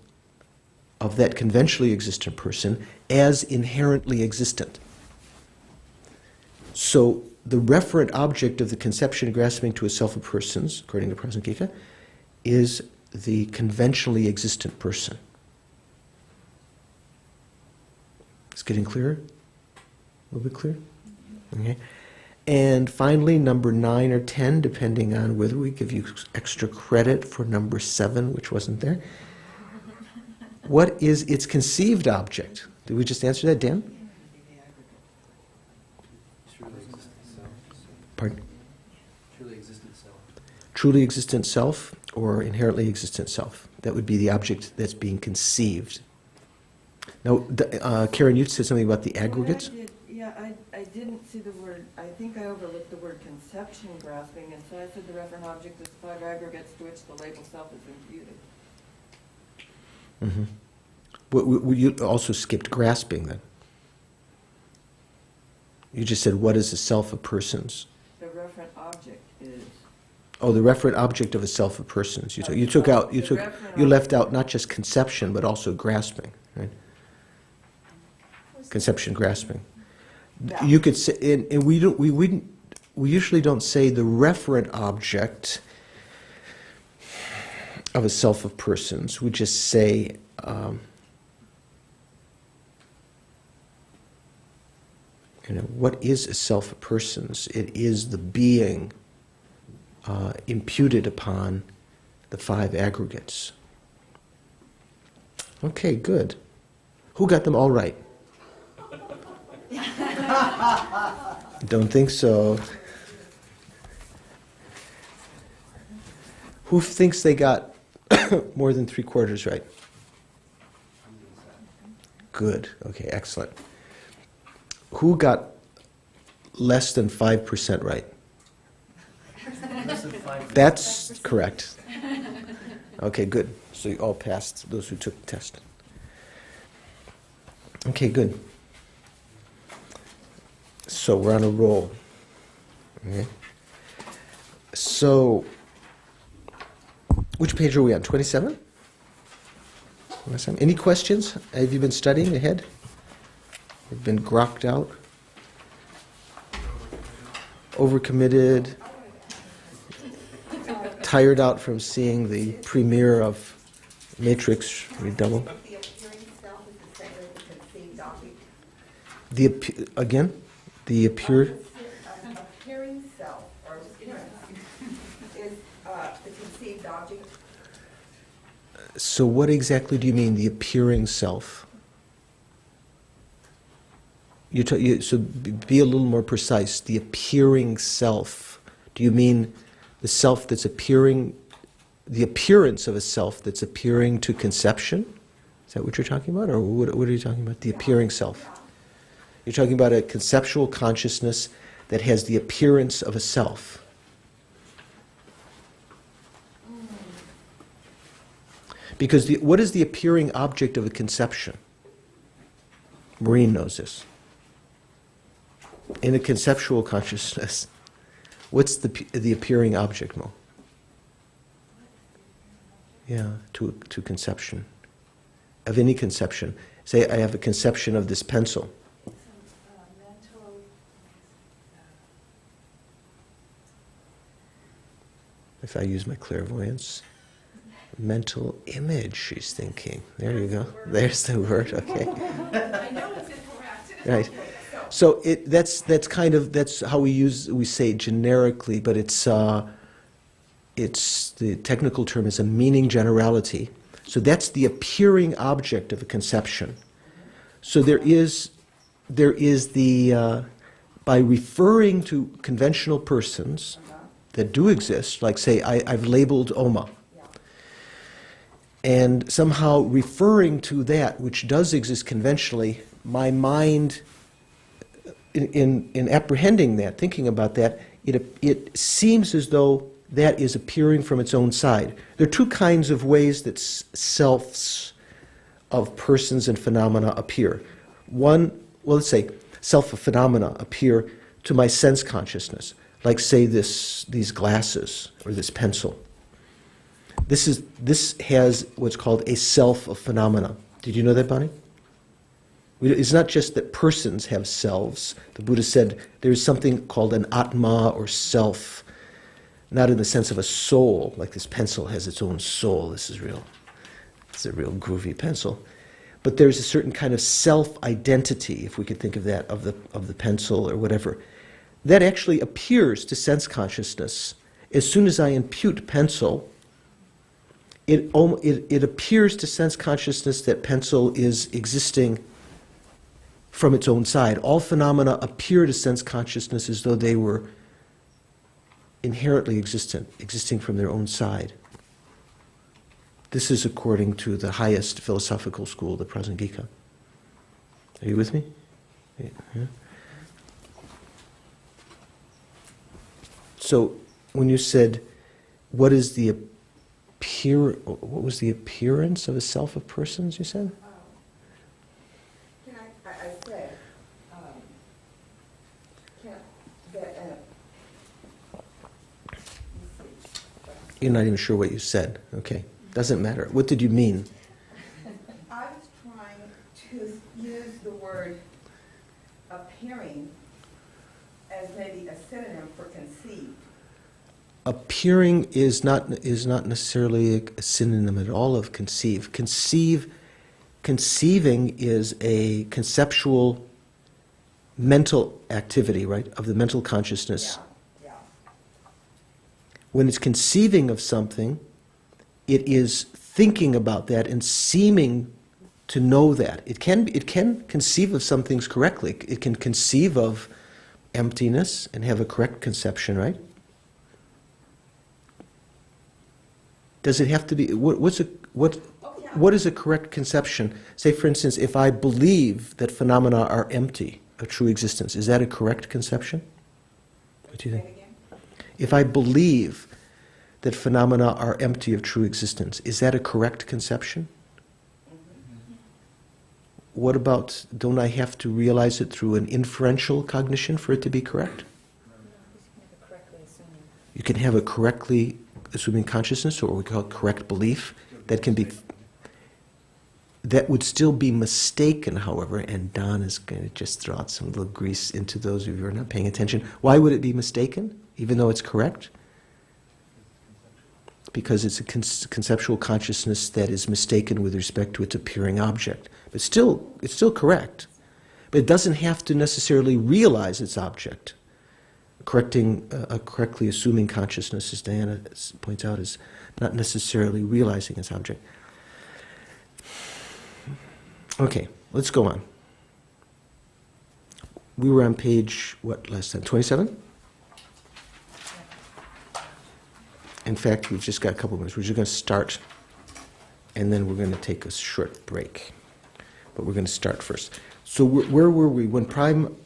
of that conventionally existent person as inherently existent. So the referent object of the conception grasping to a self of persons, according to Prasangika, is the conventionally existent person. It's getting clearer? A little bit clearer? Okay. And finally, number 9 or 10, depending on whether we give you extra credit for number 7, which wasn't there. What is its conceived object? Did we just answer that, Dan? Truly existent self. Pardon? Truly existent self. Truly existent self or inherently existent self. That would be the object that's being conceived. Now, Karen, you said something about the aggregates? I didn't see the word, I think I overlooked the word conception grasping, and so I said the referent object is 5 aggregates to which the label self is imputed. Mm-hmm. Well, you also skipped grasping then. You just said, what is a self of persons? The referent object is... Oh, the referent object of a self of persons. You left out not just conception, but also grasping, right? Conception, grasping. Yeah. You could say, and we usually don't say the referent object of a self of persons. We just say what is a self of persons? It is the being imputed upon the 5 aggregates. Okay, good. Who got them all right? Don't think so. Who thinks they got more than 3/4 right? Good. Okay, excellent. Who got less than 5% right? Less than 5%. That's correct. Okay, good. So you all passed, those who took the test. Okay, good. So we're on a roll. Okay. So, which page are we on? 27? Any questions? Have you been studying ahead? You've been grokked out? Overcommitted? Tired out from seeing the premiere of Matrix Redouble? The appearing self is the same as the conceived object. The appearing self, or appearance, is the conceived object. So what exactly do you mean, the appearing self? So be a little more precise. The appearing self. Do you mean the self that's appearing, the appearance of a self that's appearing to conception? Is that what you're talking about? Or what are you talking about? The appearing self. You're talking about a conceptual consciousness that has the appearance of a self. Because what is the appearing object of a conception? Maureen knows this. In a conceptual consciousness, what's the appearing object, Mo? Yeah, to conception. Of any conception. Say I have a conception of this pencil. if I use my clairvoyance. Mental image, she's thinking. There you go. There's the word, okay. I know it's incorrect. Right. So that's how we say generically, but it's the technical term is a meaning generality. So that's the appearing object of a conception. So there is the by referring to conventional persons that do exist, like say I've labeled Oma, and somehow referring to that which does exist conventionally, my mind, in apprehending that, thinking about that, it seems as though that is appearing from its own side. There are two kinds of ways that selves of persons and phenomena appear. One, well, let's say self of phenomena appear to my sense consciousness, like say these glasses or this pencil. This has what's called a self of phenomena. Did you know that, Bonnie? It's not just that persons have selves. The Buddha said there's something called an atma or self, not in the sense of a soul, like this pencil has its own soul. This is real. It's a real groovy pencil. But there's a certain kind of self-identity, if we could think of that, of the pencil or whatever, that actually appears to sense consciousness. As soon as I impute pencil, it appears to sense consciousness that pencil is existing from its own side. All phenomena appear to sense consciousness as though they were inherently existing from their own side. This is according to the highest philosophical school, the Prasangika. Are you with me? Yeah. So, when you said, what was the appearance of a self of persons, you said? Can I said, You're not even sure what you said. Okay. Doesn't matter. What did you mean? I was trying to use the word appearing as maybe a synonym for conceived. Appearing is not necessarily a synonym at all of conceive. Conceiving is a conceptual mental activity, right, of the mental consciousness. Yeah. When it's conceiving of something, it is thinking about that and seeming to know that. It can conceive of some things correctly. It can conceive of emptiness and have a correct conception, right? Does it have to be, what is a correct conception? Say, for instance, if I believe that phenomena are empty of true existence, is that a correct conception? What do you think? If I believe that phenomena are empty of true existence, is that a correct conception? What about, don't I have to realize it through an inferential cognition for it to be correct? You can have a correctly assuming consciousness, or what we call correct belief, that would still be mistaken, however, and Don is going to just throw out some little grease into those of you who are not paying attention. Why would it be mistaken, even though it's correct? Because it's a conceptual consciousness that is mistaken with respect to its appearing object. But still, it's still correct. But it doesn't have to necessarily realize its object. A correctly assuming consciousness, as Diana points out, is not necessarily realizing its object. Okay, let's go on. We were on page, what, last time? 27? In fact, we've just got a couple of minutes. We're just going to start, and then we're going to take a short break. But we're going to start first. So where were we? When prime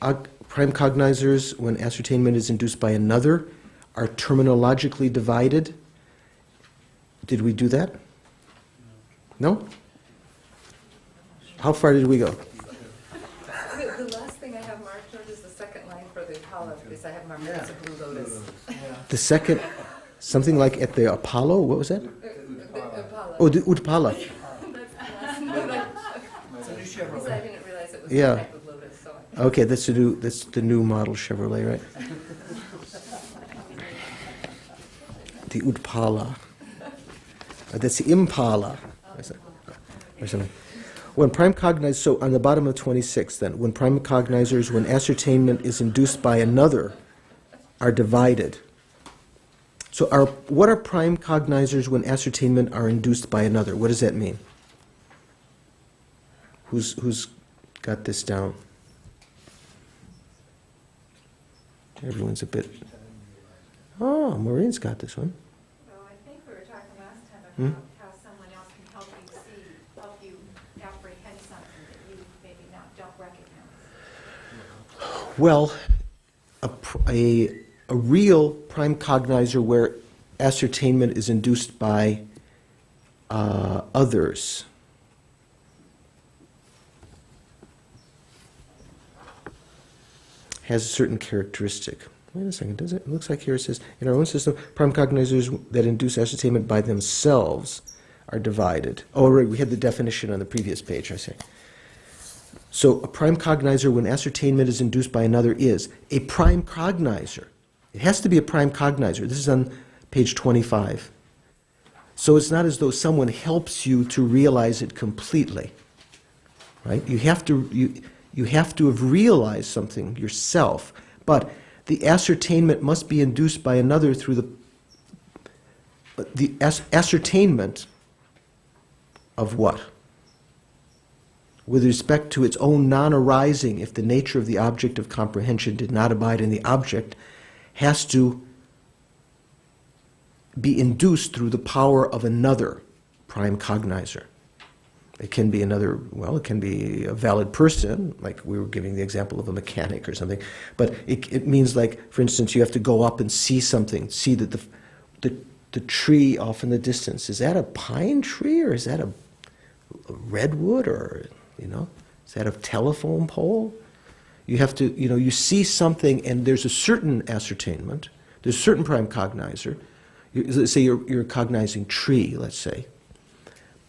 cognizers, when ascertainment is induced by another, are terminologically divided. Did we do that? No? How far did we go? The last thing I have marked out is the second line for the Apollo, because I have marked as a blue lotus. The second, something like at the Apollo, what was that? The Apollo. Oh, the Utpala. Because I didn't realize it was Yeah. the type of lotus, so. Okay, that's the new model Chevrolet, right? the Utpala. That's the Impala. Or something. When prime cognizers, so on the bottom of 26 then, when prime cognizers, when ascertainment is induced by another, are divided. So what are prime cognizers when ascertainment are induced by another? What does that mean? Who's got this down? Everyone's a bit... Oh, Maureen's got this one. Well, I think we were talking last time Hmm? about how someone else can help you apprehend something that you maybe don't recognize. Well, a real prime cognizer where ascertainment is induced by others has a certain characteristic. Wait a second, does it? It looks like here it says, in our own system, prime cognizers that induce ascertainment by themselves are divided. Oh, right, we had the definition on the previous page, I say. So a prime cognizer when ascertainment is induced by another is a prime cognizer. It has to be a prime cognizer. This is on page 25. So it's not as though someone helps you to realize it completely, right? You have to have realized something yourself, but the ascertainment must be induced by another through the ascertainment of what? With respect to its own non-arising, if the nature of the object of comprehension did not abide in the object, has to be induced through the power of another prime cognizer. It can be another, well, it can be a valid person, like we were giving the example of a mechanic or something, but it means like, for instance, you have to go up and see something, see that the tree off in the distance, is that a pine tree or is that a redwood or, is that a telephone pole? You have to, you see something and there's a certain ascertainment, there's a certain prime cognizer. Let's say you're cognizing tree, let's say.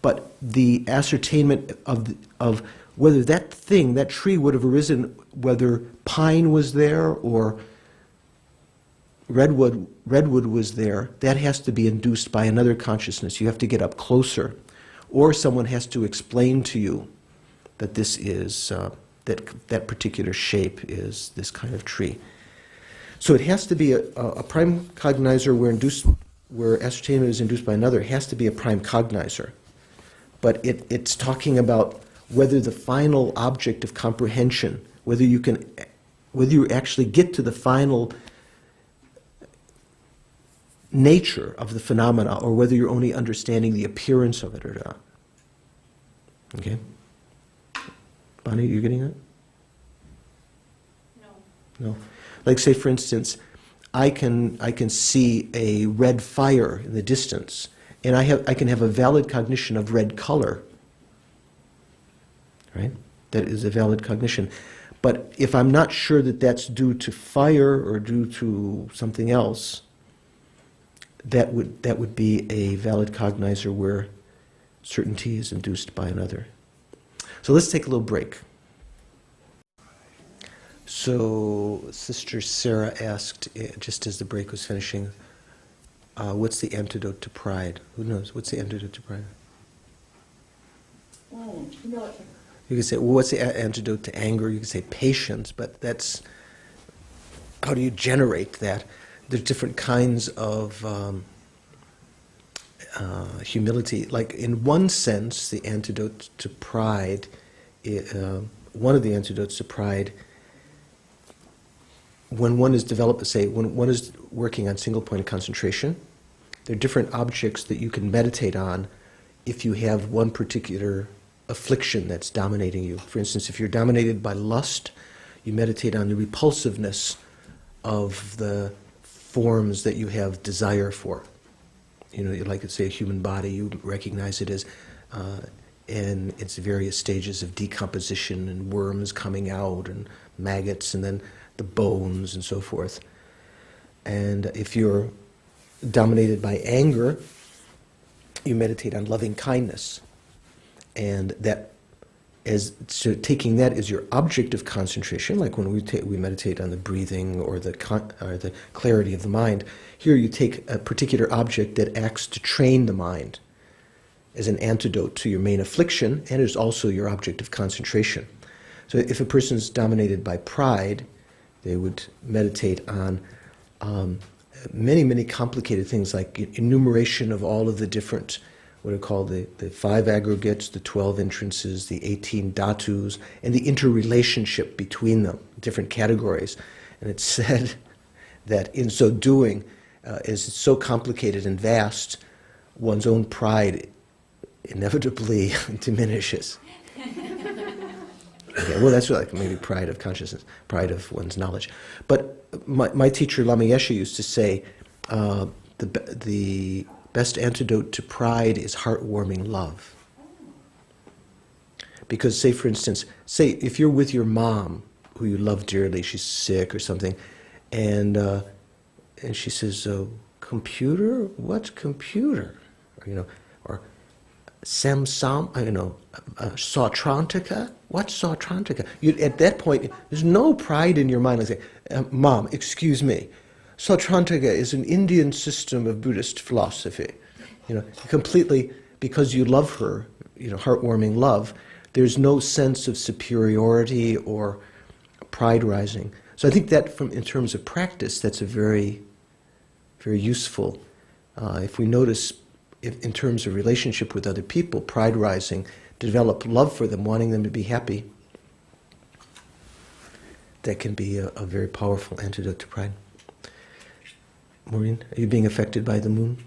But the ascertainment of whether that thing, that tree would have arisen, whether pine was there or redwood was there, that has to be induced by another consciousness. You have to get up closer. Or someone has to explain to you that this is, that particular shape is this kind of tree. So it has to be a prime cognizer where ascertainment is induced by another. It has to be a prime cognizer. But it's talking about whether the final object of comprehension, whether you actually get to the final nature of the phenomena, or whether you're only understanding the appearance of it or not. Okay? Bonnie, are you getting that? No. No. Like say, for instance, I can see a red fire in the distance, and I can have a valid cognition of red color. Right? That is a valid cognition. But if I'm not sure that that's due to fire or due to something else, that would be a valid cognizer where certainty is induced by another. So let's take a little break. So Sister Sarah asked, just as the break was finishing, what's the antidote to pride? Who knows? What's the antidote to pride? Humility. You can say, well, what's the antidote to anger? You can say patience, but that's, how do you generate that? There's different kinds of humility. Like in one sense, the antidote to pride, one of the antidotes to pride, when one is developed, say, when one is working on single point of concentration, there are different objects that you can meditate on if you have one particular affliction that's dominating you. For instance, if you're dominated by lust, you meditate on the repulsiveness of the forms that you have desire for. Like to say a human body, you recognize it as in its various stages of decomposition and worms coming out and maggots and then the bones and so forth. And if you're dominated by anger, you meditate on loving kindness. And that so taking that as your object of concentration, like when we meditate on the breathing or the clarity of the mind. Here you take a particular object that acts to train the mind as an antidote to your main affliction, and is also your object of concentration. So if a person is dominated by pride, they would meditate on many, many complicated things like enumeration of all of the different, what are called the 5 aggregates, the 12 entrances, the 18 dhatus, and the interrelationship between them, different categories. And it's said that in so doing, as it's so complicated and vast, one's own pride inevitably diminishes. Okay, well, that's like maybe pride of consciousness, pride of one's knowledge. But my teacher Lama Yeshe used to say, the best antidote to pride is heartwarming love. Because, say, for instance, if you're with your mom, who you love dearly, she's sick or something, and she says, "Computer? What computer?" Or Samsung, Sautrantica? What's Sautrantica? At that point, there's no pride in your mind. Like, Mom, excuse me, Sautrantica is an Indian system of Buddhist philosophy. Completely, because you love her, heartwarming love, there's no sense of superiority or pride rising. So I think that in terms of practice, that's a very, very useful. If we notice, in terms of relationship with other people, pride rising, develop love for them, wanting them to be happy, that can be a very powerful antidote to pride. Maureen, are you being affected by the moon?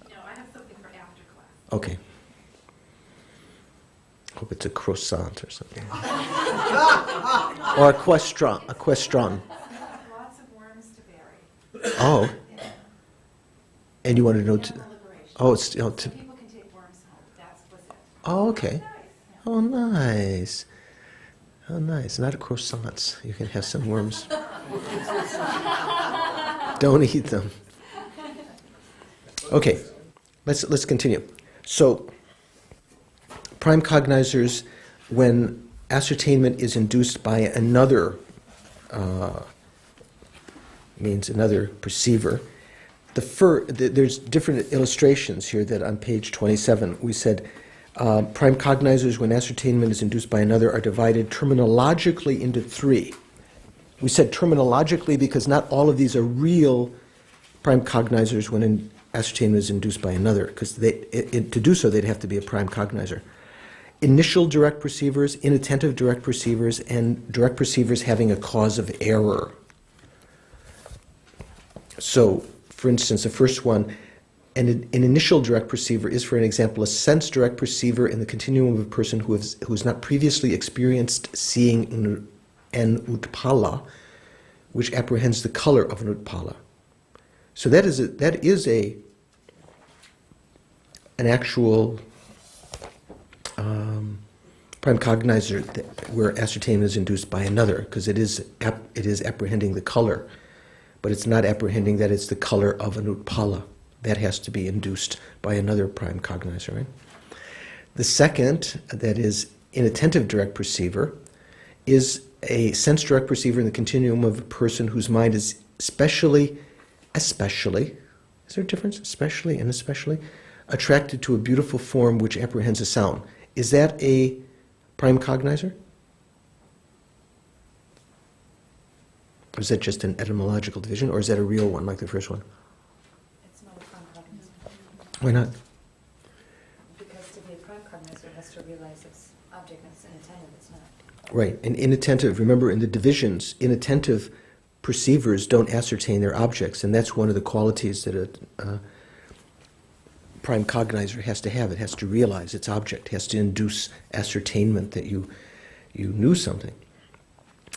No, I have something for after class. Okay. Hope it's a croissant or something. Or a questron. Lots of worms to bury. Oh. And you want to know... People can take worms home. That's what's it. Oh, okay. Oh, nice. Oh, nice. Not a croissants. You can have some worms. Don't eat them. Okay, let's continue. So, prime cognizers, when ascertainment is induced by another, means another perceiver. There's different illustrations here that on page 27 we said prime cognizers, when ascertainment is induced by another, are divided terminologically into 3. We said terminologically because not all of these are real prime cognizers when ascertainment is induced by another, because to do so they'd have to be a prime cognizer. Initial direct perceivers, inattentive direct perceivers, and direct perceivers having a cause of error. So, for instance, the first one, an initial direct perceiver is, for an example, a sense direct perceiver in the continuum of a person who has not previously experienced seeing an utpala, which apprehends the color of an utpala. So that is an actual prime cognizer where ascertainment is induced by another, because it is apprehending the color, but it's not apprehending that it's the color of an utpala. That has to be induced by another prime cognizer, right? The second, that is inattentive direct perceiver, is a sense direct perceiver in the continuum of a person whose mind is especially, is there a difference? Especially and especially? Attracted to a beautiful form which apprehends a sound. Is that a prime cognizer? Or is that just an etymological division, or is that a real one, like the first one? It's not a prime cognizer. Why not? Because to be a prime cognizer, it has to realize its object, and it's inattentive, it's not. Right, and inattentive, remember in the divisions, inattentive perceivers don't ascertain their objects, and that's one of the qualities that a prime cognizer has to have. It has to realize its object, has to induce ascertainment that you knew something.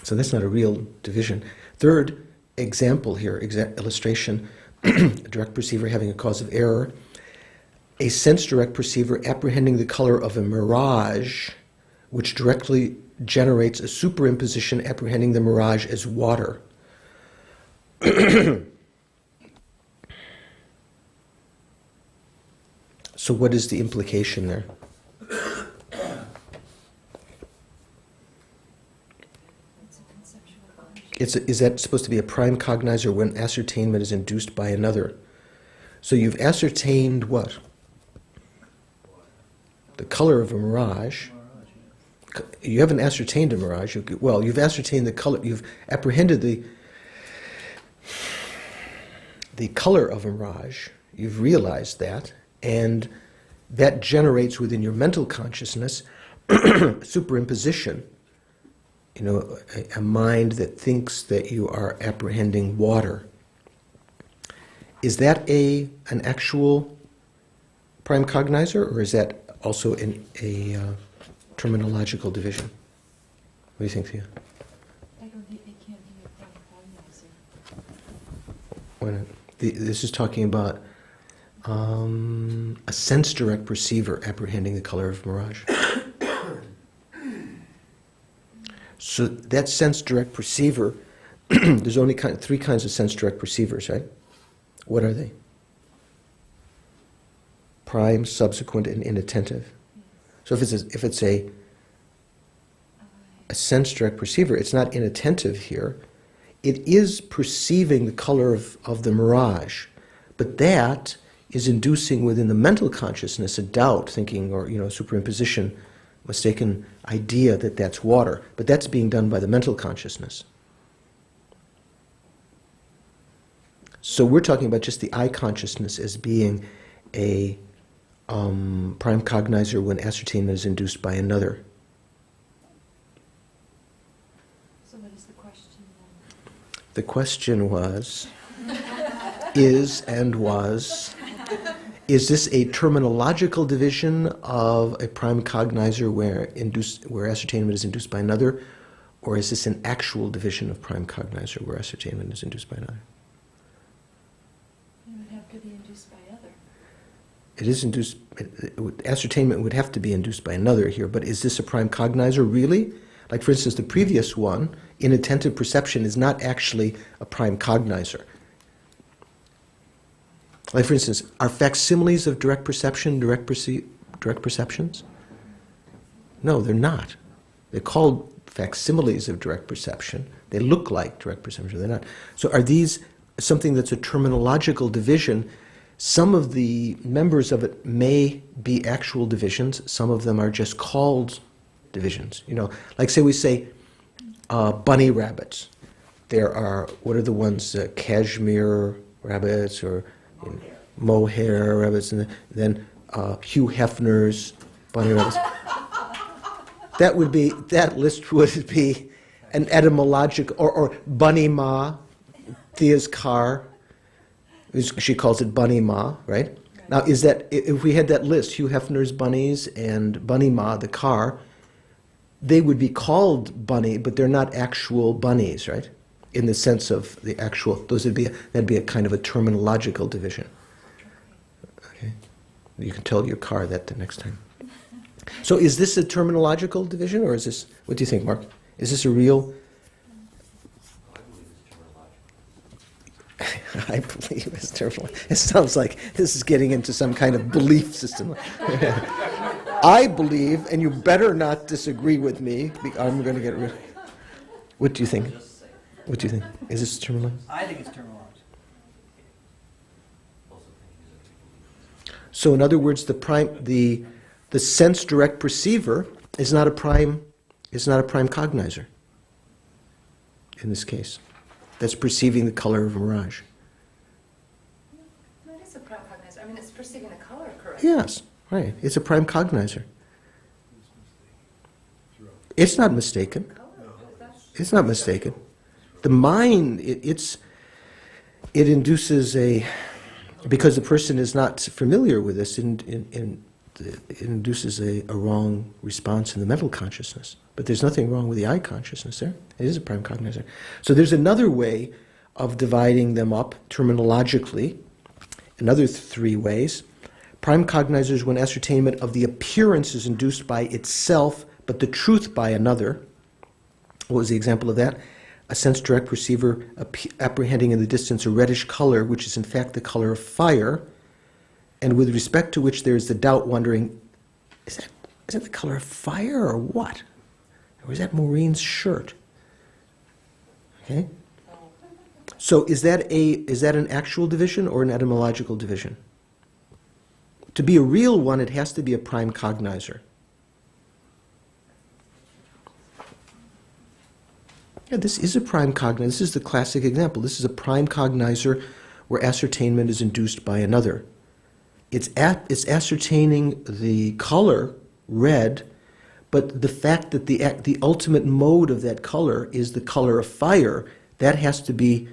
So that's not a real division. Third example here, illustration, a direct perceiver having a cause of error, a sense direct perceiver apprehending the color of a mirage, which directly generates a superimposition apprehending the mirage as water. So what is the implication there? Is that supposed to be a prime cognizer when ascertainment is induced by another? So you've ascertained what? The color of a mirage. You haven't ascertained a mirage. Well, you've ascertained the color. You've apprehended the color of a mirage. You've realized that, and that generates within your mental consciousness superimposition. You know, a mind that thinks that you are apprehending water. Is that an actual prime cognizer, or is that also a terminological division? What do you think, Thea? I don't think it can't be a prime cognizer. Why not? This is talking about a sense-direct perceiver apprehending the color of mirage. So that sense-direct perceiver, there's only three kinds of sense-direct perceivers, right? What are they? Prime, subsequent, and inattentive. So if it's a sense-direct perceiver, it's not inattentive here. It is perceiving the color of the mirage, but that is inducing within the mental consciousness a doubt, thinking, or superimposition, mistaken idea that that's water. But that's being done by the mental consciousness. So we're talking about just the eye consciousness as being a prime cognizer when ascertainment is induced by another. So what is the question then? The question was, is and was, is this a terminological division of a prime cognizer where ascertainment is induced by another, or is this an actual division of prime cognizer where ascertainment is induced by another? It would have to be induced by other. It is induced, ascertainment would have to be induced by another here, but is this a prime cognizer really? Like for instance, the previous one, inattentive perception, is not actually a prime cognizer. Like for instance, are facsimiles of direct perception direct perceptions? No, they're not. They're called facsimiles of direct perception. They look like direct perception, they're not. So are these something that's a terminological division? Some of the members of it may be actual divisions. Some of them are just called divisions. Like say we say bunny rabbits. There are, what are the ones, cashmere rabbits or mohair rabbits, and then Hugh Hefner's bunny rabbits. That list would be an etymological, or Bunny Ma, Thea's car. She calls it Bunny Ma, right? Now, is that, if we had that list, Hugh Hefner's bunnies and Bunny Ma, the car, they would be called bunny, but they're not actual bunnies, right? In the sense of the actual, that'd be a kind of a terminological division. Okay? You can tell your car that the next time. So is this a terminological division, or is this, what do you think, Mark? Is this a real? I believe it's terminological. It sounds like this is getting into some kind of belief system. I believe, and you better not disagree with me, I'm going to get rid. What do you think? What do you think? Is this terminological? I think it's terminological. So in other words, the sense direct perceiver is not a prime cognizer in this case. That's perceiving the color of a mirage. No, it is a prime cognizer. I mean, it's perceiving the color, correct? Yes, right. It's a prime cognizer. It's not mistaken. It's not mistaken. The mind, it induces because the person is not familiar with this, it induces a wrong response in the mental consciousness. But there's nothing wrong with the eye consciousness there. It is a prime cognizer. So there's another way of dividing them up terminologically, another three ways. Prime cognizers when ascertainment of the appearance is induced by itself, but the truth by another. What was the example of that? A sense-direct perceiver apprehending in the distance a reddish color, which is in fact the color of fire, and with respect to which there is the doubt wondering, is that the color of fire or what? Or is that Maureen's shirt? Okay? So is that an actual division or an etymological division? To be a real one, it has to be a prime cognizer. Yeah, this is a prime cognizer. This is the classic example. This is a prime cognizer where ascertainment is induced by another. It's ascertaining the color, red, but the fact that the ultimate mode of that color is the color of fire, that has to be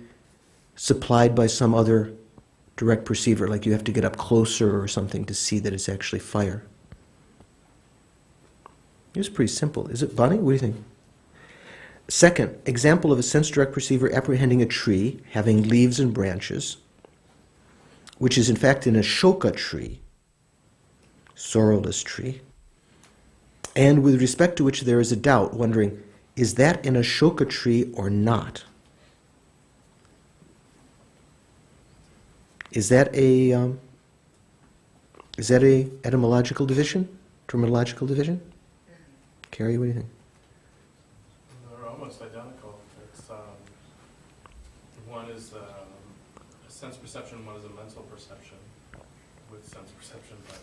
supplied by some other direct perceiver, like you have to get up closer or something to see that it's actually fire. It's pretty simple. Is it, Bonnie? What do you think? Second, example of a sense direct perceiver apprehending a tree having leaves and branches, which is in fact an Ashoka tree, sorrowless tree, and with respect to which there is a doubt, wondering, is that an Ashoka tree or not? Is that a etymological division, terminological division? Carrie, what do you think? They're almost identical. It's one is a sense perception, one is a mental perception with sense perception, but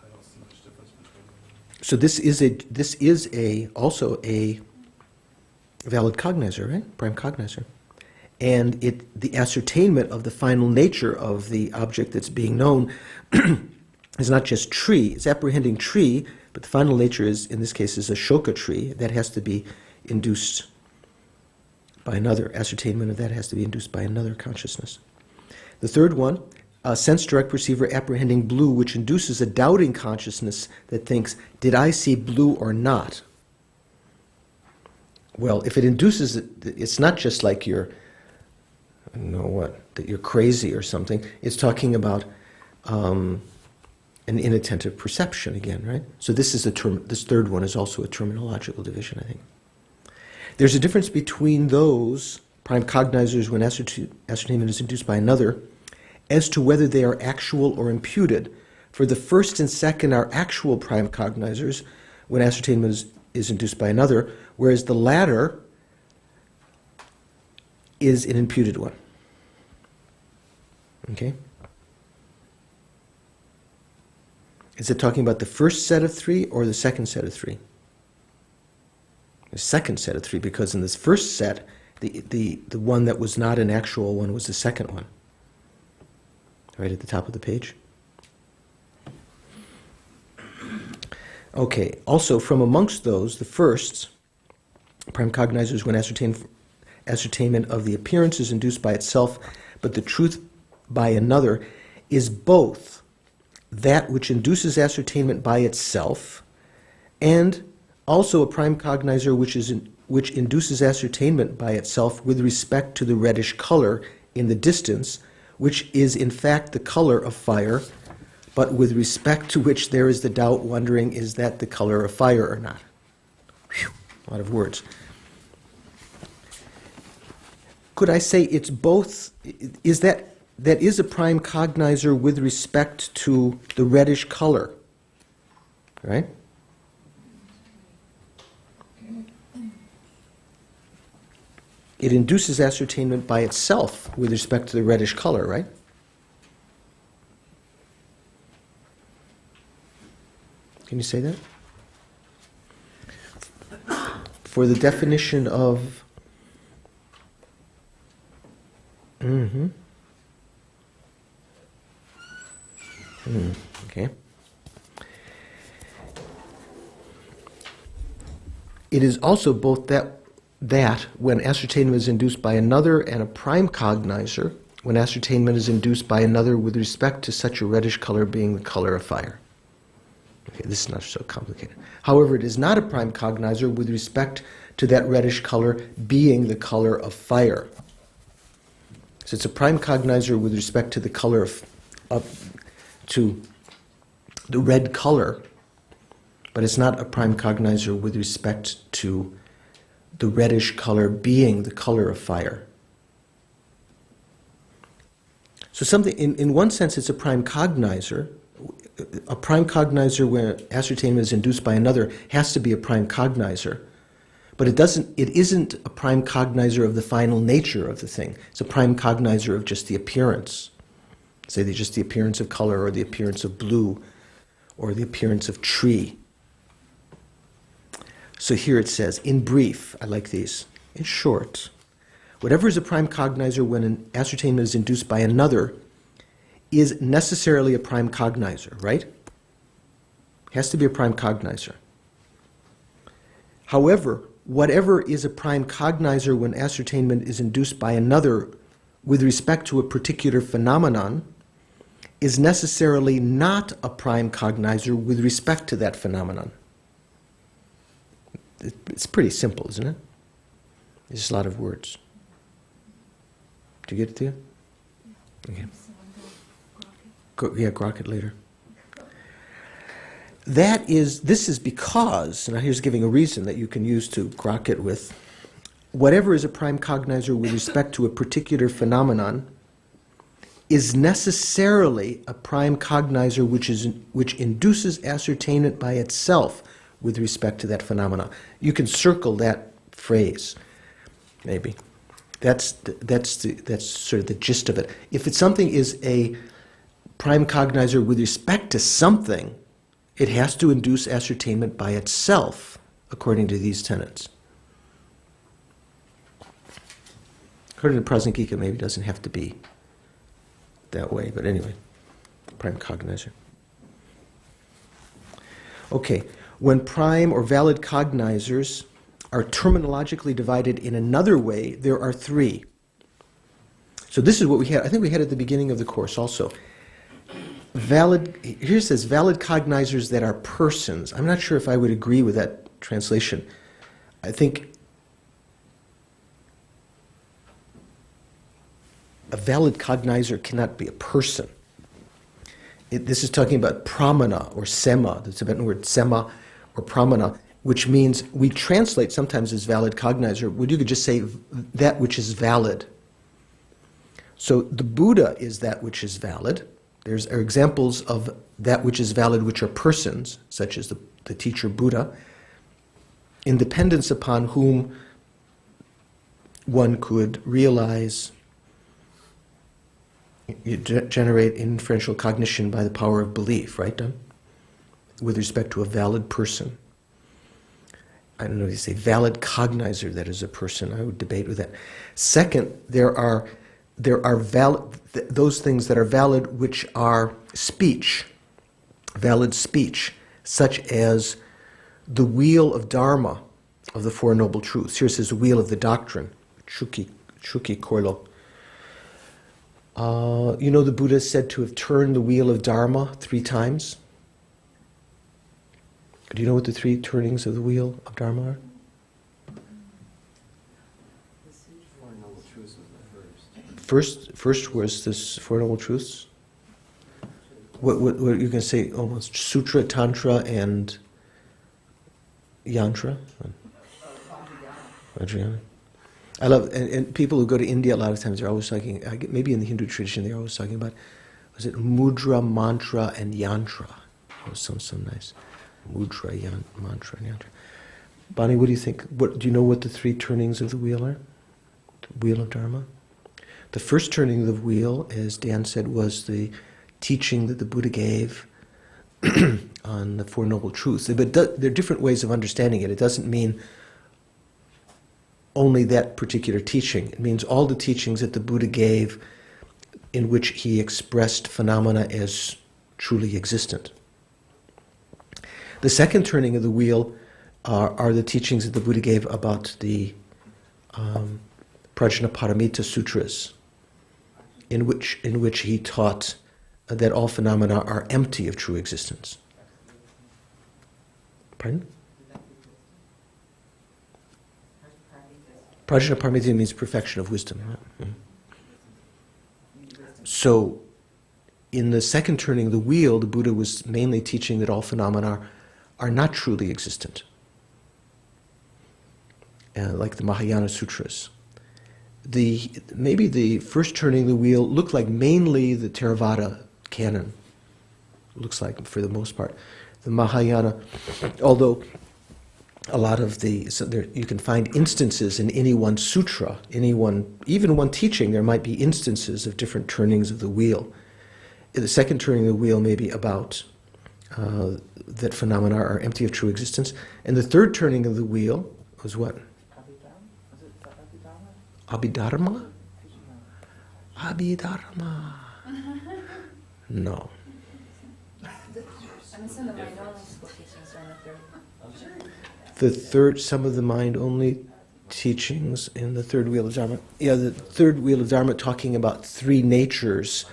I don't see much difference between them. So this is also a valid cognizer, right? Prime cognizer. And the ascertainment of the final nature of the object that's being known is not just tree. It's apprehending tree, but the final nature is, in this case, is a Ashoka tree. That has to be induced by another. Ascertainment of that has to be induced by another consciousness. The third one, a sense direct perceiver apprehending blue, which induces a doubting consciousness that thinks, did I see blue or not? Well, if it induces it, it's not just like you're, I don't know what, that you're crazy or something. It's talking about an inattentive perception again, right? So this third one is also a terminological division, I think. There's a difference between those prime cognizers when ascertainment is induced by another as to whether they are actual or imputed. For the first and second are actual prime cognizers when ascertainment is induced by another, whereas the latter is an imputed one. Okay? Is it talking about the first set of three or the second set of three? The second set of three, because in this first set, the one that was not an actual one was the second one. Right at the top of the page. Okay, also from amongst those, the firsts, prime cognizers when ascertainment of the appearance is induced by itself, but the truth by another, is both that which induces ascertainment by itself and also a prime cognizer which induces ascertainment by itself with respect to the reddish color in the distance, which is in fact the color of fire, but with respect to which there is the doubt, wondering, is that the color of fire or not? Whew, a lot of words. Could I say it's both? Is that is a prime cognizer with respect to the reddish color, right? It induces ascertainment by itself with respect to the reddish color, right? Can you say that? For the definition of... Okay. It is also both that when ascertainment is induced by another and a prime cognizer, when ascertainment is induced by another with respect to such a reddish color being the color of fire. Okay, this is not so complicated. However, it is not a prime cognizer with respect to that reddish color being the color of fire. So it's a prime cognizer with respect to the color to the red color, but it's not a prime cognizer with respect to the reddish color being the color of fire. So something, in one sense, it's a prime cognizer. A prime cognizer when ascertainment is induced by another has to be a prime cognizer. But it isn't a prime cognizer of the final nature of the thing. It's a prime cognizer of just the appearance. Say just the appearance of color, or the appearance of blue, or the appearance of tree. So here it says, in brief, I like these, in short, whatever is a prime cognizer when an ascertainment is induced by another is necessarily a prime cognizer, right? Has to be a prime cognizer. However, whatever is a prime cognizer when ascertainment is induced by another with respect to a particular phenomenon is necessarily not a prime cognizer with respect to that phenomenon. It's pretty simple, isn't it? It's just a lot of words. Do you get it there? Okay. Grok it later. This is because, and here's giving a reason that you can use to grok it with, whatever is a prime cognizer with respect to a particular phenomenon is necessarily a prime cognizer which induces ascertainment by itself with respect to that phenomena. You can circle that phrase, maybe. That's sort of the gist of it. If something is a prime cognizer with respect to something, it has to induce ascertainment by itself, according to these tenets. According to Prasangika, it maybe doesn't have to be that way, but anyway, prime cognizer. Okay, when prime or valid cognizers are terminologically divided in another way, there are three. So this is what we had. I think we had at the beginning of the course also. Here it says valid cognizers that are persons. I'm not sure if I would agree with that translation. I think a valid cognizer cannot be a person. This is talking about pramana or sema, the Tibetan word sema or pramana, which means we translate sometimes as valid cognizer, but you could just say that which is valid. So the Buddha is that which is valid. There are examples of that which is valid, which are persons, such as the teacher Buddha, in dependence upon whom one could realize, you generate inferential cognition by the power of belief, right, Don? With respect to a valid person. I don't know if you say valid cognizer that is a person. I would debate with that. Second, there are those things that are valid which are speech, valid speech, such as the wheel of Dharma, of the Four Noble Truths. Here it says the wheel of the doctrine, Chuki Koilo. The Buddha is said to have turned the wheel of Dharma 3 times. Do you know what the 3 turnings of the wheel of Dharma are? Four Noble Truths was the First was this Four Noble Truths. What you can say almost Sutra, Tantra, and Yantra. Vajrayana. I love, and people who go to India a lot of times they're always talking, maybe in the Hindu tradition they're always talking about, was it mudra, mantra, and yantra? Oh, sounds so nice. Mudra, mantra, and yantra. Bonnie, what do you think? Do you know what the 3 turnings of the wheel are? The wheel of Dharma? The first turning of the wheel, as Dan said, was the teaching that the Buddha gave on the Four Noble Truths. But there are different ways of understanding it. It doesn't mean only that particular teaching. It means all the teachings that the Buddha gave in which he expressed phenomena as truly existent. The second turning of the wheel are the teachings that the Buddha gave about the Prajnaparamita Sutras, in which he taught that all phenomena are empty of true existence. Pardon? Prajnaparamita means perfection of wisdom. Right? So, in the second turning of the wheel, the Buddha was mainly teaching that all phenomena are not truly existent, like the Mahayana Sutras. Maybe the first turning of the wheel looked like mainly the Theravada canon. Looks like, for the most part, the Mahayana, although a lot of the, so there, you can find instances in any one sutra, even one teaching, there might be instances of different turnings of the wheel. The second turning of the wheel may be about that phenomena are empty of true existence. And the third turning of the wheel was what? Abhidharma? Abhidharma. No. And some of the mind-only school teachings are in the third. Some of the mind-only teachings in the third wheel of Dharma. Yeah, the third wheel of Dharma talking about three natures.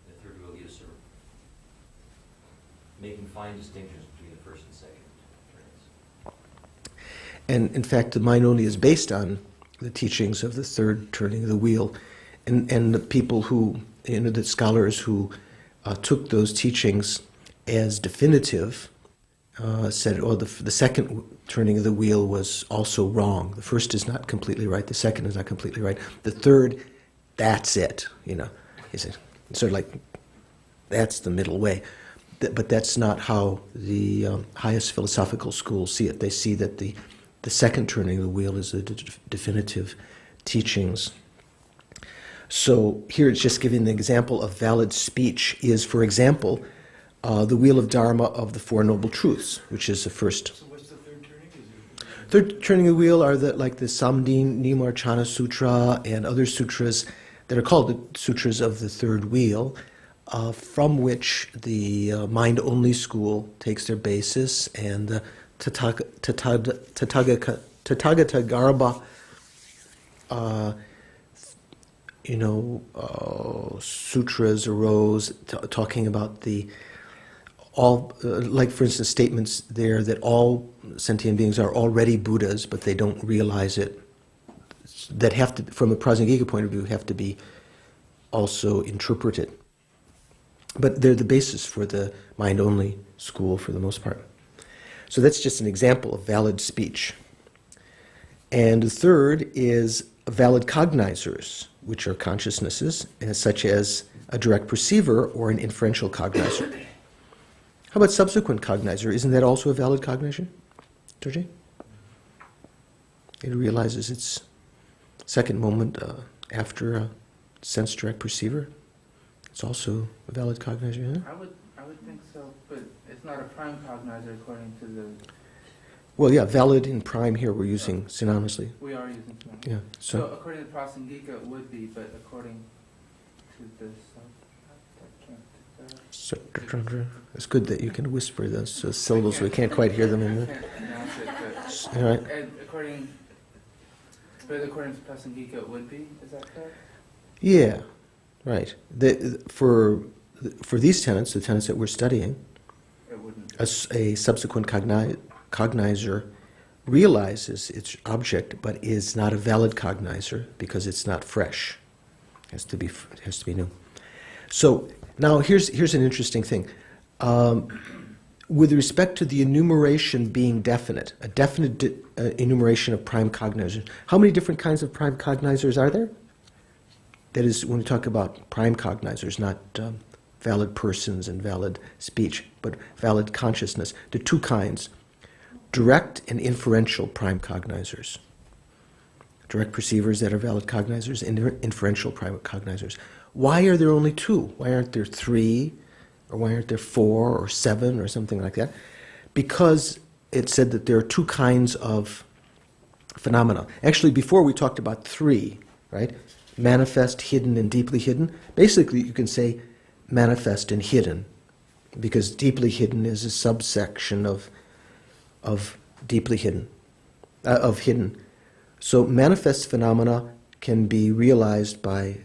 The third wheel is sort of making fine distinctions between the first and second turns. And in fact, the mind-only is based on the teachings of the third turning of the wheel. And the people who, the scholars who took those teachings as definitive said, oh, the second turning of the wheel was also wrong. The first is not completely right. The second is not completely right. The third, that's it. Is it sort of like that's the middle way? But that's not how the highest philosophical schools see it. They see that the second turning of the wheel is the definitive teachings. So here it's just giving the example of valid speech is, for example, the wheel of Dharma of the Four Noble Truths, which is the first. So what's the third turning? Third turning of the wheel are like the Samdhin Nimarchana Sutra and other sutras that are called the sutras of the third wheel, from which the mind-only school takes their basis, and the Tathagata Garbha sutras arose talking about like for instance statements there that all sentient beings are already Buddhas, but they don't realize it. That have to, from a Prasangika point of view, have to be also interpreted. But they're the basis for the mind-only school for the most part. So that's just an example of valid speech. And the third is valid cognizers, which are consciousnesses, such as a direct perceiver or an inferential cognizer. How about subsequent cognizer? Isn't that also a valid cognition, Georgie? It realizes its second moment after a sense direct perceiver. It's also a valid cognition, huh? I would think so, but it's not a prime cognizer according to the... Well, yeah, valid and prime here we're using synonymously. We are using synonymously. Yeah. So according to Prasangika it would be, but according to this, It's good that you can whisper those syllables so we can't quite hear them. I can't pronounce it, but... All right. And according to Prasangika it would be, is that correct? Yeah, right. For these tenets, the tenets that we're studying, It wouldn't. a subsequent cognizer realizes its object, but is not a valid cognizer because it's not fresh. It has to be new. So now here's an interesting thing. With respect to the enumeration being definite, a definite enumeration of prime cognizers, how many different kinds of prime cognizers are there? That is, when we talk about prime cognizers, not valid persons and valid speech, but valid consciousness. There are two kinds, direct and inferential prime cognizers. Direct perceivers that are valid cognizers and inferential prime cognizers. Why are there only two? Why aren't there three? Or why aren't there 4 or 7 or something like that? Because it said that there are two kinds of phenomena. Actually, before we talked about 3, right? Manifest, hidden, and deeply hidden. Basically, you can say manifest and hidden, because deeply hidden is a subsection of deeply hidden, of hidden. So manifest phenomena can be realized by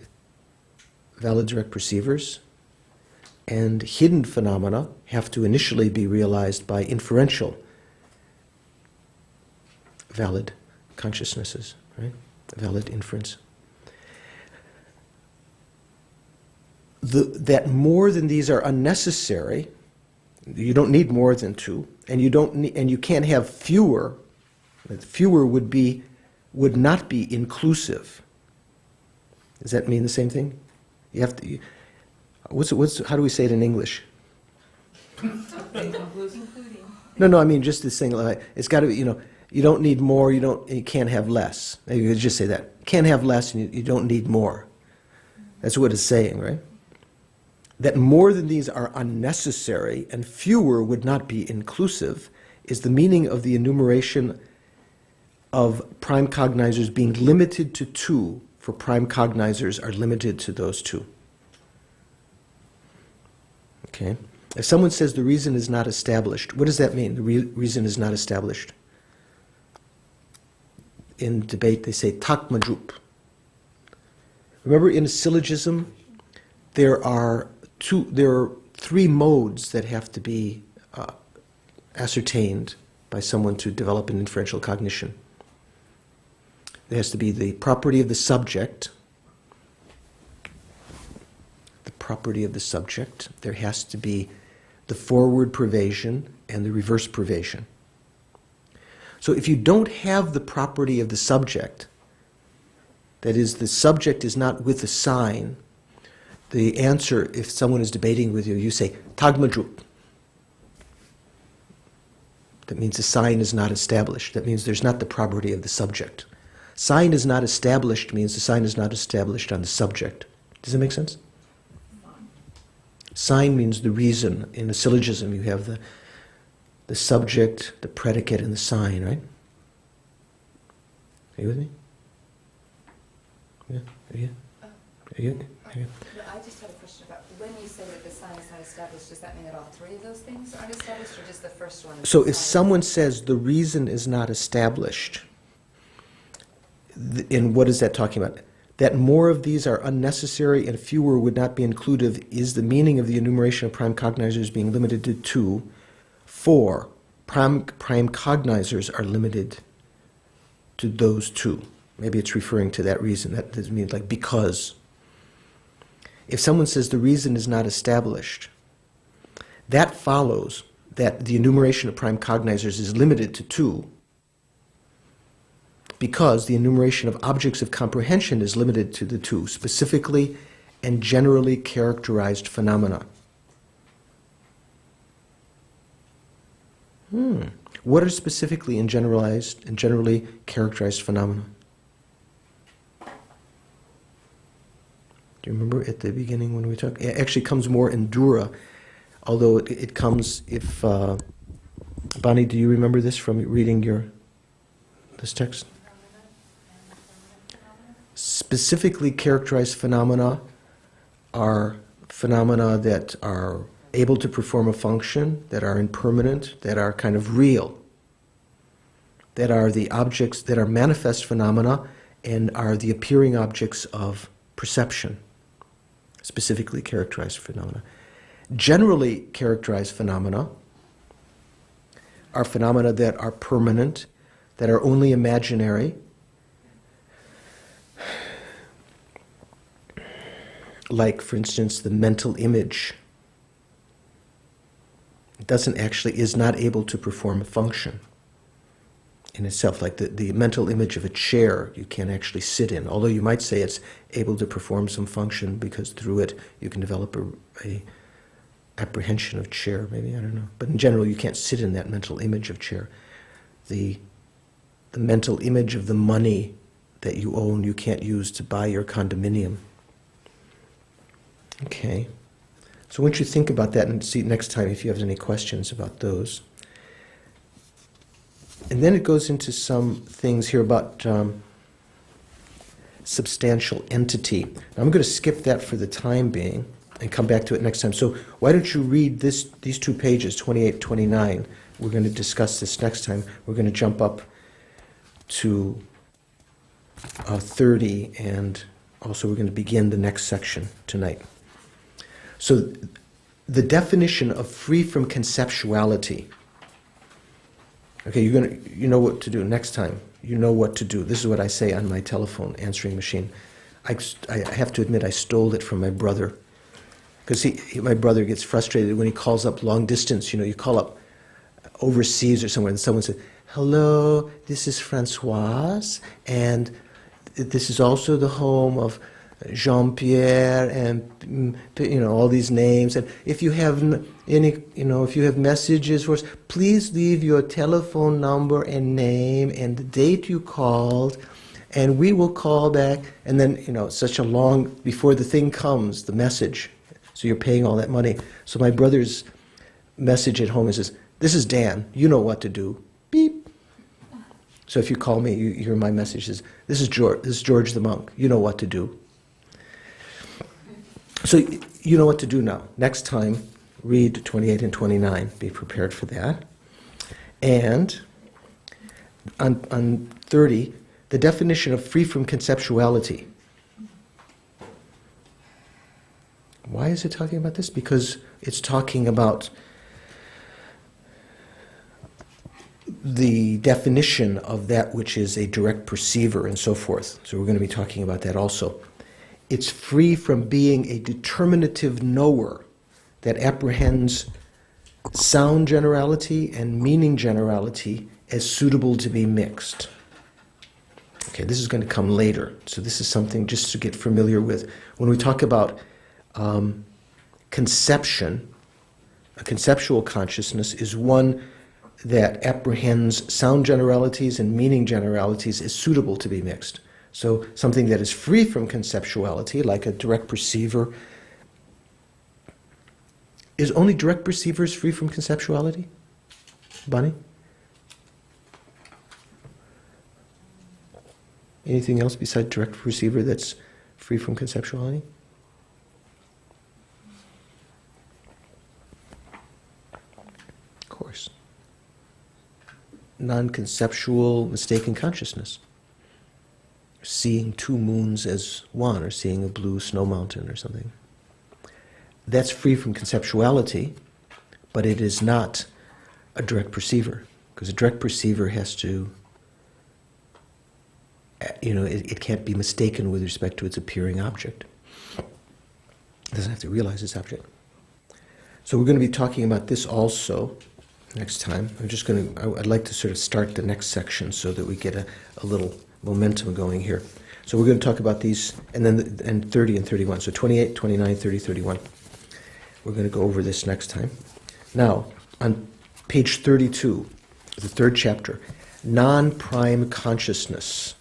valid direct perceivers, and hidden phenomena have to initially be realized by inferential valid consciousnesses, right? Valid inference. That more than these are unnecessary. You don't need more than 2, and you can't have fewer. Fewer would not be inclusive. Does that mean the same thing? You have to. How do we say it in English? Inconclusive? Including. No, I mean just this thing, like, it's got to be, you don't need more, you can't have less. You could just say that. Can't have less and you don't need more. That's what it's saying, right? That more than these are unnecessary and fewer would not be inclusive is the meaning of the enumeration of prime cognizers being limited to two, for prime cognizers are limited to those two. Okay? If someone says the reason is not established, what does that mean? The reason is not established. In debate, they say tak majup. Remember, in a syllogism, there are three modes that have to be ascertained by someone to develop an inferential cognition. There has to be the property of the subject. The property of the subject. There has to be the forward pervasion and the reverse pervasion. So if you don't have the property of the subject, that is, the subject is not with the sign, the answer, if someone is debating with you, you say, tagmajup. That means the sign is not established. That means there's not the property of the subject. Sign is not established means the sign is not established on the subject. Does that make sense? Sign means the reason. In a syllogism, you have the subject, the predicate, and the sign, right? Are you with me? Yeah? Are you? Are you? Are you? I just had a question about, when you say that the sign is not established, does that mean that all three of those things aren't established, or just the first one? So if someone says the reason is not established, and what is that talking about? That more of these are unnecessary and fewer would not be inclusive is the meaning of the enumeration of prime cognizers being limited to two. 4, prime cognizers are limited to those two. Maybe it's referring to that reason. That means like because. If someone says the reason is not established, that follows that the enumeration of prime cognizers is limited to two, because the enumeration of objects of comprehension is limited to the two, specifically and generally characterized phenomena. What are specifically and generally characterized phenomena? Do you remember at the beginning when we talked? It actually comes more in Dura, although it comes if... Bonnie, do you remember this from reading this text? Specifically characterized phenomena are phenomena that are able to perform a function, that are impermanent, that are kind of real, that are the objects, that are manifest phenomena and are the appearing objects of perception. Specifically characterized phenomena. Generally characterized phenomena are phenomena that are permanent, that are only imaginary, like, for instance, the mental image. It is not able to perform a function in itself, like the mental image of a chair you can't actually sit in, although you might say it's able to perform some function because through it you can develop a apprehension of chair, maybe, I don't know. But in general, you can't sit in that mental image of chair. The mental image of the money that you own you can't use to buy your condominium. Okay. So why don't you think about that and see next time if you have any questions about those. And then it goes into some things here about substantial entity. Now, I'm going to skip that for the time being and come back to it next time. So why don't you read these 2 pages, 28, 29. We're going to discuss this next time. We're going to jump up to 30, and also we're going to begin the next section tonight. So the definition of free from conceptuality. Okay, you know what to do next time. You know what to do. This is what I say on my telephone answering machine. I have to admit I stole it from my brother, because my brother gets frustrated when he calls up long distance. You call up overseas or somewhere, and someone says, "Hello, this is Francoise, and this is also the home of Jean-Pierre and all these names. And if you have if you have messages for us, please leave your telephone number and name and the date you called, and we will call back. And then such a long before the thing comes, the message. So you're paying all that money. So my brother's message at home is, "This is Dan. You know what to do." Beep. So if you call me, you hear my message is, "This is George. This is George the monk. You know what to do." So you know what to do now. Next time, read 28 and 29. Be prepared for that. And on 30, the definition of free from conceptuality. Why is it talking about this? Because it's talking about the definition of that which is a direct perceiver and so forth. So we're going to be talking about that also. It's free from being a determinative knower that apprehends sound generality and meaning generality as suitable to be mixed. Okay, this is going to come later. So this is something just to get familiar with. When we talk about conception, a conceptual consciousness is one that apprehends sound generalities and meaning generalities as suitable to be mixed. So something that is free from conceptuality, like a direct perceiver, is only direct perceivers free from conceptuality? Bonnie? Anything else besides direct perceiver that's free from conceptuality? Of course. Non-conceptual mistaken consciousness. Seeing two moons as one, or seeing a blue snow mountain or something. That's free from conceptuality, but it is not a direct perceiver, because a direct perceiver has to, it can't be mistaken with respect to its appearing object. It doesn't have to realize its object. So we're going to be talking about this also next time. I'd like to sort of start the next section so that we get a little momentum going here. So we're going to talk about these, and then 30 and 31. So 28, 29, 30, 31. We're going to go over this next time. Now, on page 32, the third chapter, non-prime consciousness.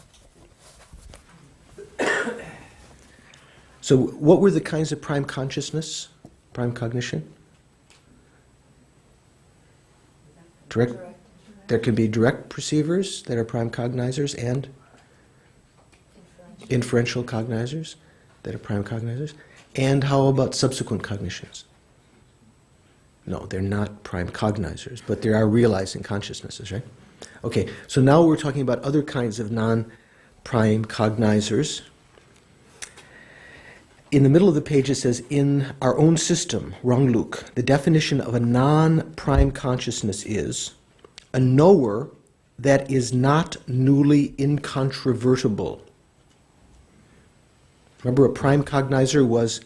So what were the kinds of prime consciousness, prime cognition? Direct. There can be direct perceivers that are prime cognizers and inferential cognizers that are prime cognizers. And how about subsequent cognitions? No, they're not prime cognizers, but they are realizing consciousnesses, right? Okay, so now we're talking about other kinds of non-prime cognizers. In the middle of the page it says, in our own system, Rangluk, the definition of a non-prime consciousness is a knower that is not newly incontrovertible. Remember, a prime cognizer was,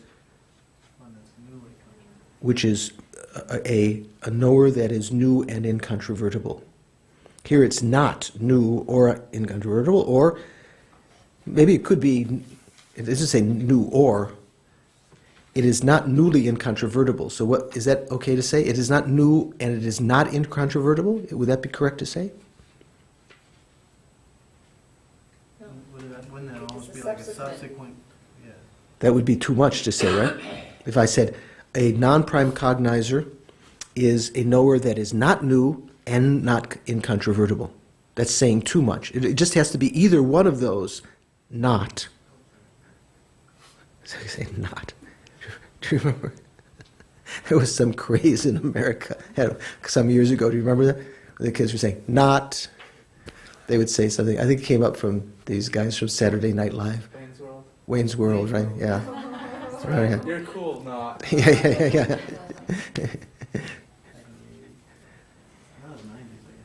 which is a knower that is new and incontrovertible. Here it's not new or incontrovertible, or maybe it could be, it doesn't say new or, it is not newly incontrovertible. So what, is that okay to say? It is not new and it is not incontrovertible? Would that be correct to say? Wouldn't that almost be like a subsequent? Yeah. That would be too much to say, right? If I said a non-prime cognizer is a knower that is not new and not incontrovertible. That's saying too much. It just has to be either one of those, not. So you say not. Do you remember? There was some craze in America some years ago. Do you remember that? The kids were saying, not. They would say something. I think it came up from these guys from Saturday Night Live. Wayne's World. Wayne's World, right? Yeah. Right, yeah. You're cool, not. Yeah.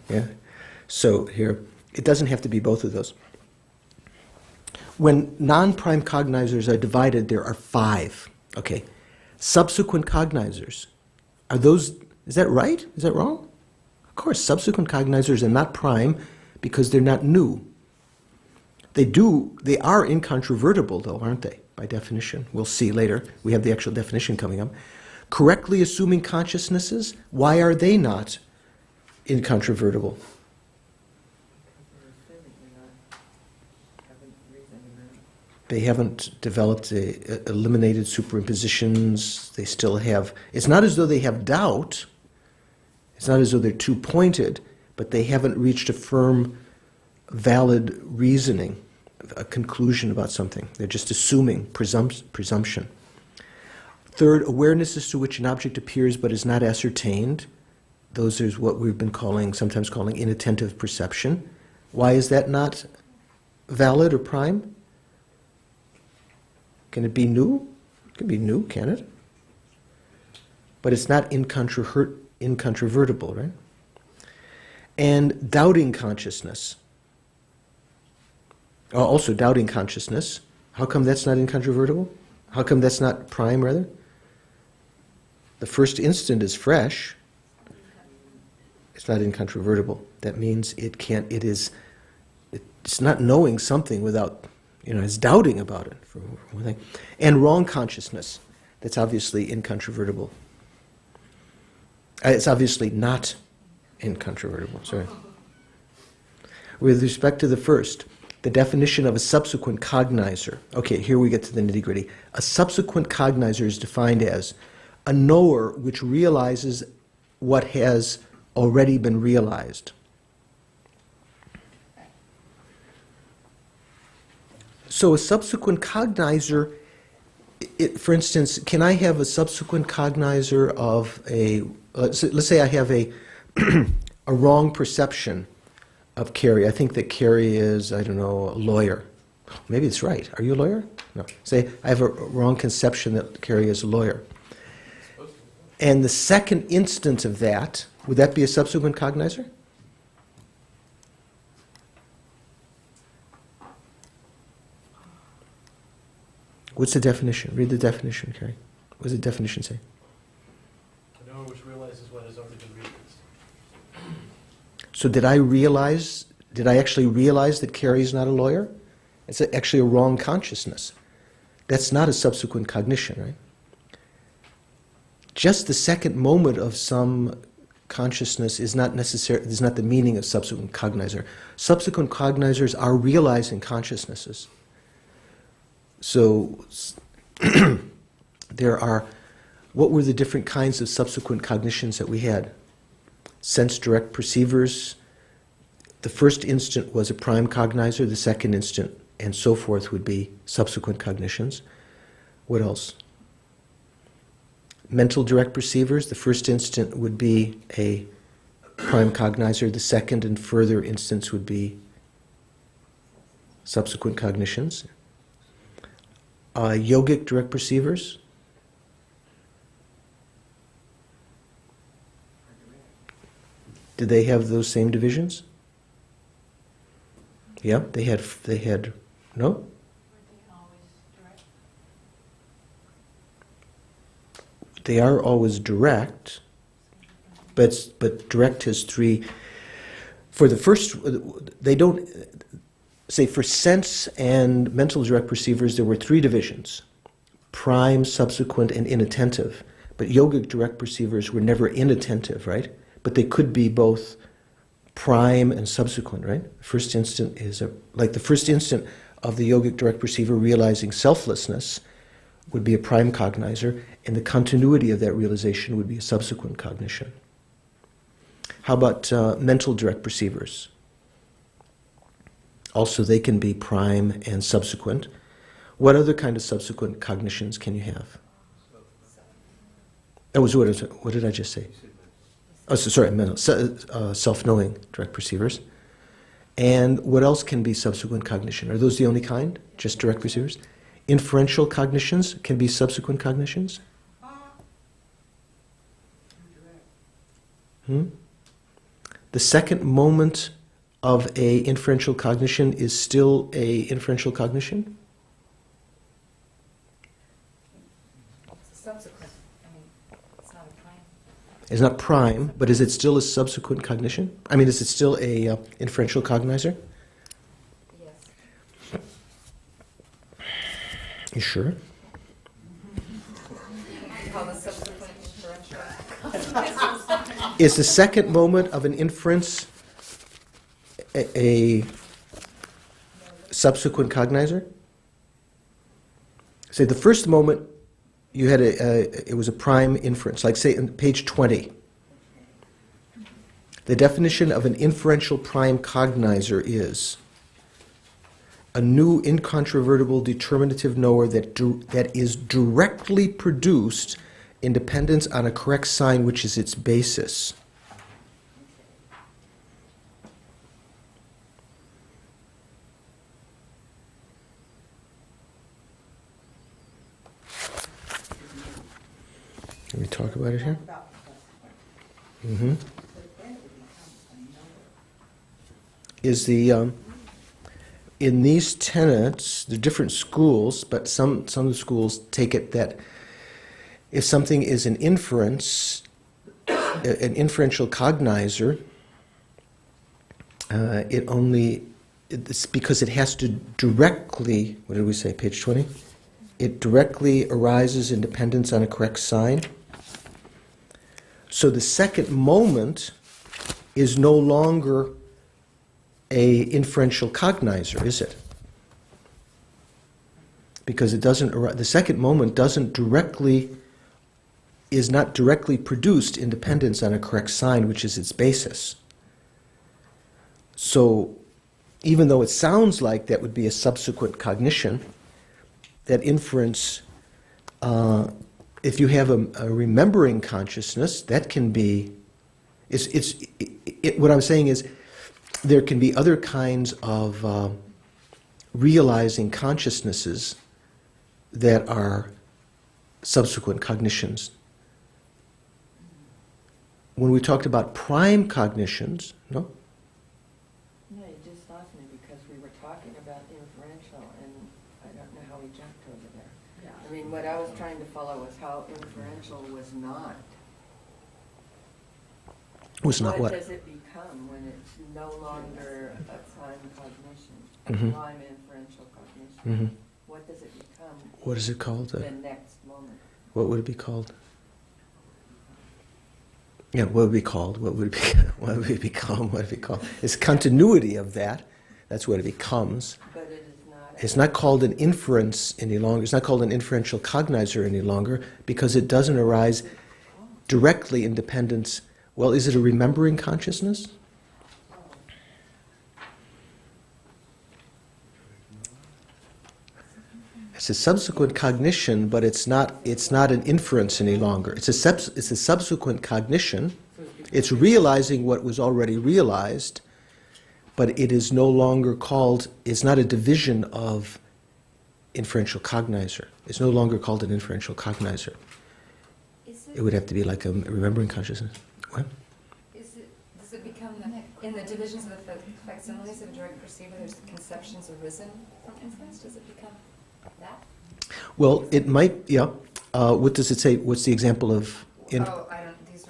Yeah. So here, it doesn't have to be both of those. When non-prime cognizers are divided, there are 5. Okay. Subsequent cognizers. Are those, is that right? Is that wrong? Of course, subsequent cognizers are not prime because they're not new. They are incontrovertible though, aren't they? by definition. We'll see later. We have the actual definition coming up. Correctly assuming consciousnesses, why are they not incontrovertible? They haven't developed eliminated superimpositions. They still have... It's not as though they have doubt. It's not as though they're too pointed, but they haven't reached a firm, valid reasoning, a conclusion about something. They're just assuming, presumption. Third, awareness as to which an object appears but is not ascertained. Those are what we've been sometimes calling inattentive perception. Why is that not valid or prime? Can it be new? It can be new, can it? But it's not incontrovertible, right? And doubting consciousness. Also doubting consciousness. How come that's not incontrovertible? How come that's not prime, rather? The first instant is fresh. It's not incontrovertible. That means it's not knowing something without, it's doubting about it, for one thing. And wrong consciousness. That's obviously incontrovertible. It's obviously not incontrovertible, sorry. With respect to the first, the definition of a subsequent cognizer. Okay, here we get to the nitty-gritty. A subsequent cognizer is defined as a knower which realizes what has already been realized. So a subsequent cognizer, for instance, can I have a subsequent cognizer of let's say I have a wrong perception of Carrie. I think that Carrie is, a lawyer. Maybe it's right. Are you a lawyer? No. Say I have a wrong conception that Carrie is a lawyer. And the second instant of that, would that be a subsequent cognizer? What's the definition? Read the definition, Carrie. What does the definition say? A knower which realizes what has already been realized. So did I actually realize that Carrie's not a lawyer? It's actually a wrong consciousness. That's not a subsequent cognition, right? Just the second moment of some consciousness is not the meaning of subsequent cognizer. Subsequent cognizers are realizing consciousnesses. So what were the different kinds of subsequent cognitions that we had? Sense direct perceivers. The first instant was a prime cognizer, the second instant and so forth would be subsequent cognitions. What else? Mental direct perceivers, the first instant would be a prime cognizer, the second and further instance would be subsequent cognitions. Yogic direct perceivers. Did they have those same divisions? Yeah, they had, no? Were they always direct? They are always direct, but direct has three. For the first, they don't, say for sense and mental direct perceivers, there were three divisions: prime, subsequent, and inattentive. But yogic direct perceivers were never inattentive, right? But they could be both prime and subsequent, right? First instant is like the first instant of the yogic direct perceiver realizing selflessness would be a prime cognizer, and the continuity of that realization would be a subsequent cognition. How about mental direct perceivers? Also, they can be prime and subsequent. What other kind of subsequent cognitions can you have? What did I just say? Oh, sorry, mental, self-knowing direct perceivers. And what else can be subsequent cognition? Are those the only kind? Just direct perceivers? Inferential cognitions can be subsequent cognitions? The second moment of a inferential cognition is still a inferential cognition? It's a subsequent. It's not a prime. It's not prime, but is it still a subsequent cognition? Is it still a inferential cognizer? Yes. You sure? Call the subsequent inferential. Is the second moment of an inference a subsequent cognizer? Say the first moment you had it was a prime inference, like say on page 20. The definition of an inferential prime cognizer is a new incontrovertible determinative knower that is directly produced in dependence on a correct sign which is its basis. Can we talk about it here? Mm-hmm. Is the in these tenets, the different schools, but some of the schools take it that if something is an inference, an inferential cognizer, it's because it has to directly, what did we say, page 20? It directly arises in dependence on a correct sign. So the second moment is no longer a inferential cognizer, is it? Because it doesn't. The second moment is not directly produced in dependence on a correct sign, which is its basis. So, even though it sounds like that would be a subsequent cognition, that inference, if you have a remembering consciousness, that can be. What I'm saying is, there can be other kinds of realizing consciousnesses that are subsequent cognitions. When we talked about prime cognitions, no? No, you just lost me because we were talking about inferential, and I don't know how we jumped over there. Yeah. I mean, what I was trying to follow was how inferential was not. Was not what? What does it become when it's no longer a prime cognition, a Mhm. prime inferential cognition? Mm-hmm. What does it become? What is it called? The next moment. What would it be called? Yeah, what would it be called? What would it be? What would it become? What would it be called? It's continuity of that. That's what it becomes. But it is not. It's not called an inference any longer. It's not called an inferential cognizer any longer because it doesn't arise directly in dependence. Well, is it a remembering consciousness? It's a subsequent cognition, but it's not an inference any longer. It's a subsequent cognition. It's realizing what was already realized, but it is no longer called, it's not a division of inferential cognizer. It's no longer called an inferential cognizer. It would have to be like a remembering consciousness. What? Does it become, in the divisions of the facsimiles of a direct perceiver, there's conceptions arisen from inference? Does it become that? Well, it might, yeah. What does it say? What's the example of? These are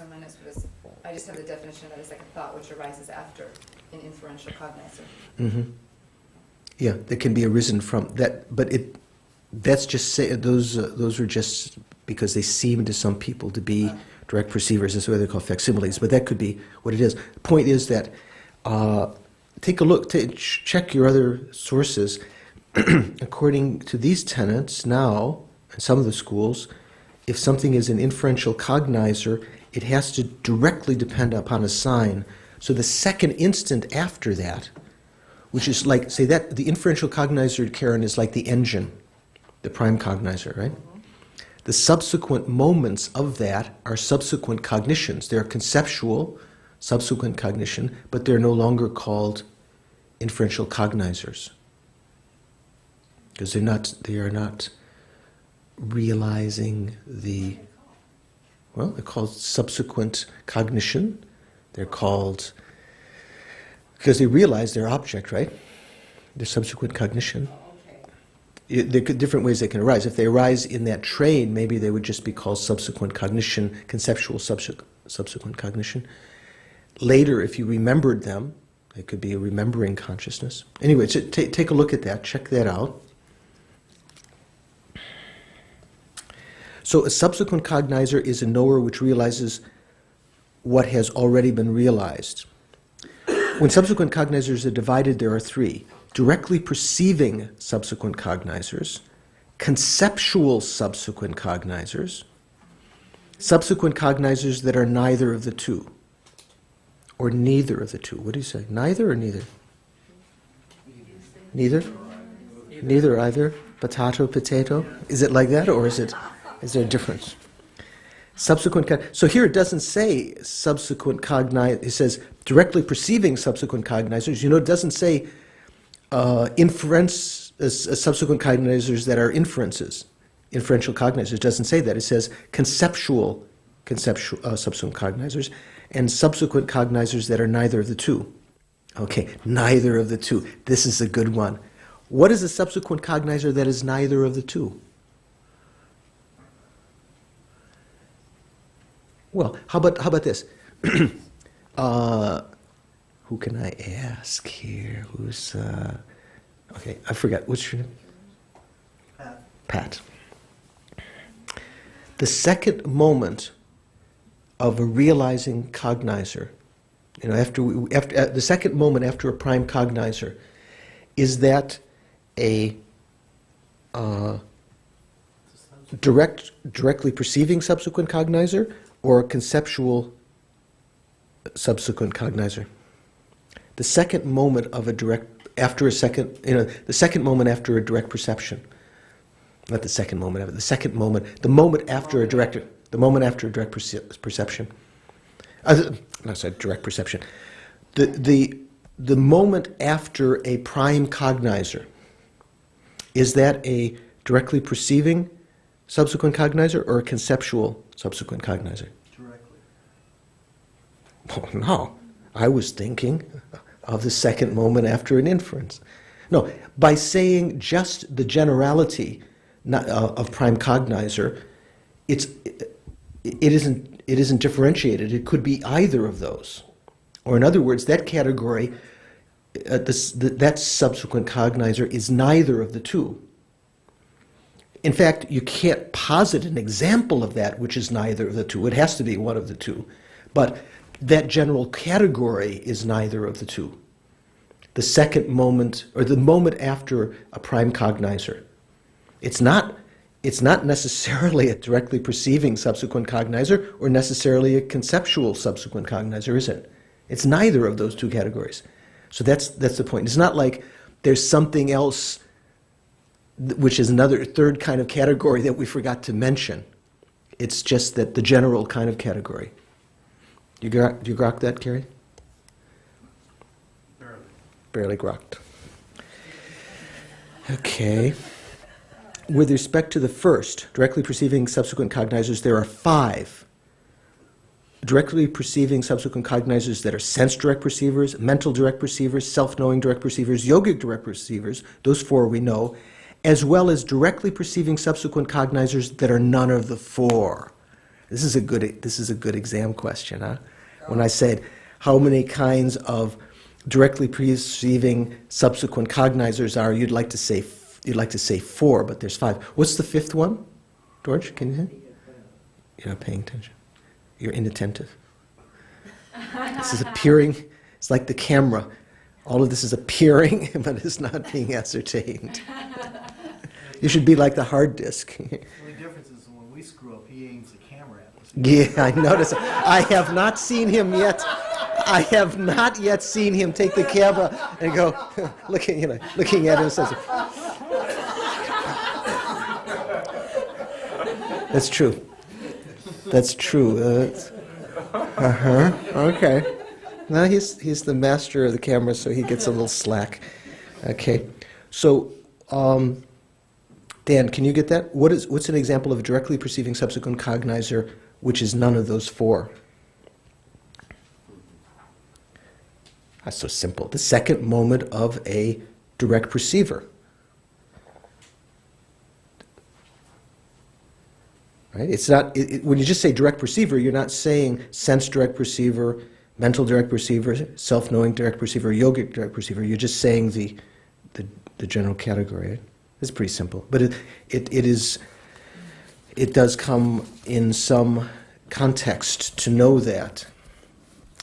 my notes for this. I just have the definition of that as like a thought which arises after an inferential cognizer. Mm-hmm. Yeah, that can be arisen from that, but that's just those are just because they seem to some people to be direct perceivers. That's why they're called facsimiles. But that could be what it is. The point is that take a look, check your other sources. According to these tenets now, in some of the schools, if something is an inferential cognizer, it has to directly depend upon a sign. So the second instant after that, which is like, say that the inferential cognizer, Karen, is like the engine, the prime cognizer, right? The subsequent moments of that are subsequent cognitions. They're conceptual, subsequent cognition, but they're no longer called inferential cognizers. Because they are not realizing they're called subsequent cognition. They're called, because they realize their object, right? Their subsequent cognition. There could different ways they can arise. If they arise in that train, maybe they would just be called subsequent cognition, conceptual subsequent cognition. Later, if you remembered them, it could be a remembering consciousness. Anyway, take a look at that, check that out. So a subsequent cognizer is a knower which realizes what has already been realized. When subsequent cognizers are divided, there are three: directly perceiving subsequent cognizers, conceptual subsequent cognizers, subsequent cognizers that are neither of the two, or neither of the two. What do you say? Neither or neither? Neither? Neither, either? Potato, potato? Is it like that, or is there a difference? So here it doesn't say subsequent cognizers. It says directly perceiving subsequent cognizers. It doesn't say subsequent cognizers that are inferences, inferential cognizers. It doesn't say that. It says conceptual subsequent cognizers and subsequent cognizers that are neither of the two. Okay, neither of the two. This is a good one. What is a subsequent cognizer that is neither of the two? Well, how about this? Who can I ask here? Who's okay? I forgot. What's your name? Pat. The second moment of a realizing cognizer, after the second moment after a prime cognizer, is that a directly perceiving subsequent cognizer, or a conceptual subsequent cognizer? The second moment of the second moment after a direct perception. Not the second moment of it, the moment after a direct perception. Direct perception. The moment after a prime cognizer, is that a directly perceiving subsequent cognizer or a conceptual subsequent cognizer? Directly. Oh, no. I was thinking of the second moment after an inference. No, by saying just the generality of prime cognizer, it isn't differentiated. It could be either of those. Or in other words, that category, that subsequent cognizer is neither of the two. In fact, you can't posit an example of that which is neither of the two. It has to be one of the two. But that general category is neither of the two. The second moment, or the moment after a prime cognizer. It's not necessarily a directly perceiving subsequent cognizer or necessarily a conceptual subsequent cognizer, is it? It's neither of those two categories. So that's the point. It's not like there's something else which is another third kind of category that we forgot to mention. It's just that the general kind of category. Do you grok that, Carrie? Barely grokked. Okay. With respect to the first, directly perceiving subsequent cognizers, there are 5 directly perceiving subsequent cognizers that are sense direct perceivers, mental direct perceivers, self-knowing direct perceivers, yogic direct perceivers, those 4 we know, as well as directly perceiving subsequent cognizers that are none of the 4. This is a good exam question, huh? When I said how many kinds of directly perceiving subsequent cognizers are, you'd like to say 4, but there's 5. What's the 5th one? George, can you say? You're not paying attention. You're inattentive. This is appearing. It's like the camera. All of this is appearing, but it's not being ascertained. You should be like the hard disk. The only difference is when we screw up, he aims the camera at us. Yeah, I noticed. I have not seen him yet. I have not yet seen him take the camera and go looking at him. Says, that's true. That's true. Okay. Now he's the master of the camera, so he gets a little slack. Okay. So, Dan, can you get that? What's an example of a directly perceiving subsequent cognizer which is none of those 4? That's so simple. The second moment of a direct perceiver. Right? It's not when you just say direct perceiver, you're not saying sense direct perceiver, mental direct perceiver, self-knowing direct perceiver, yogic direct perceiver. You're just saying the general category. It's pretty simple, but it is it does come in some context to know that.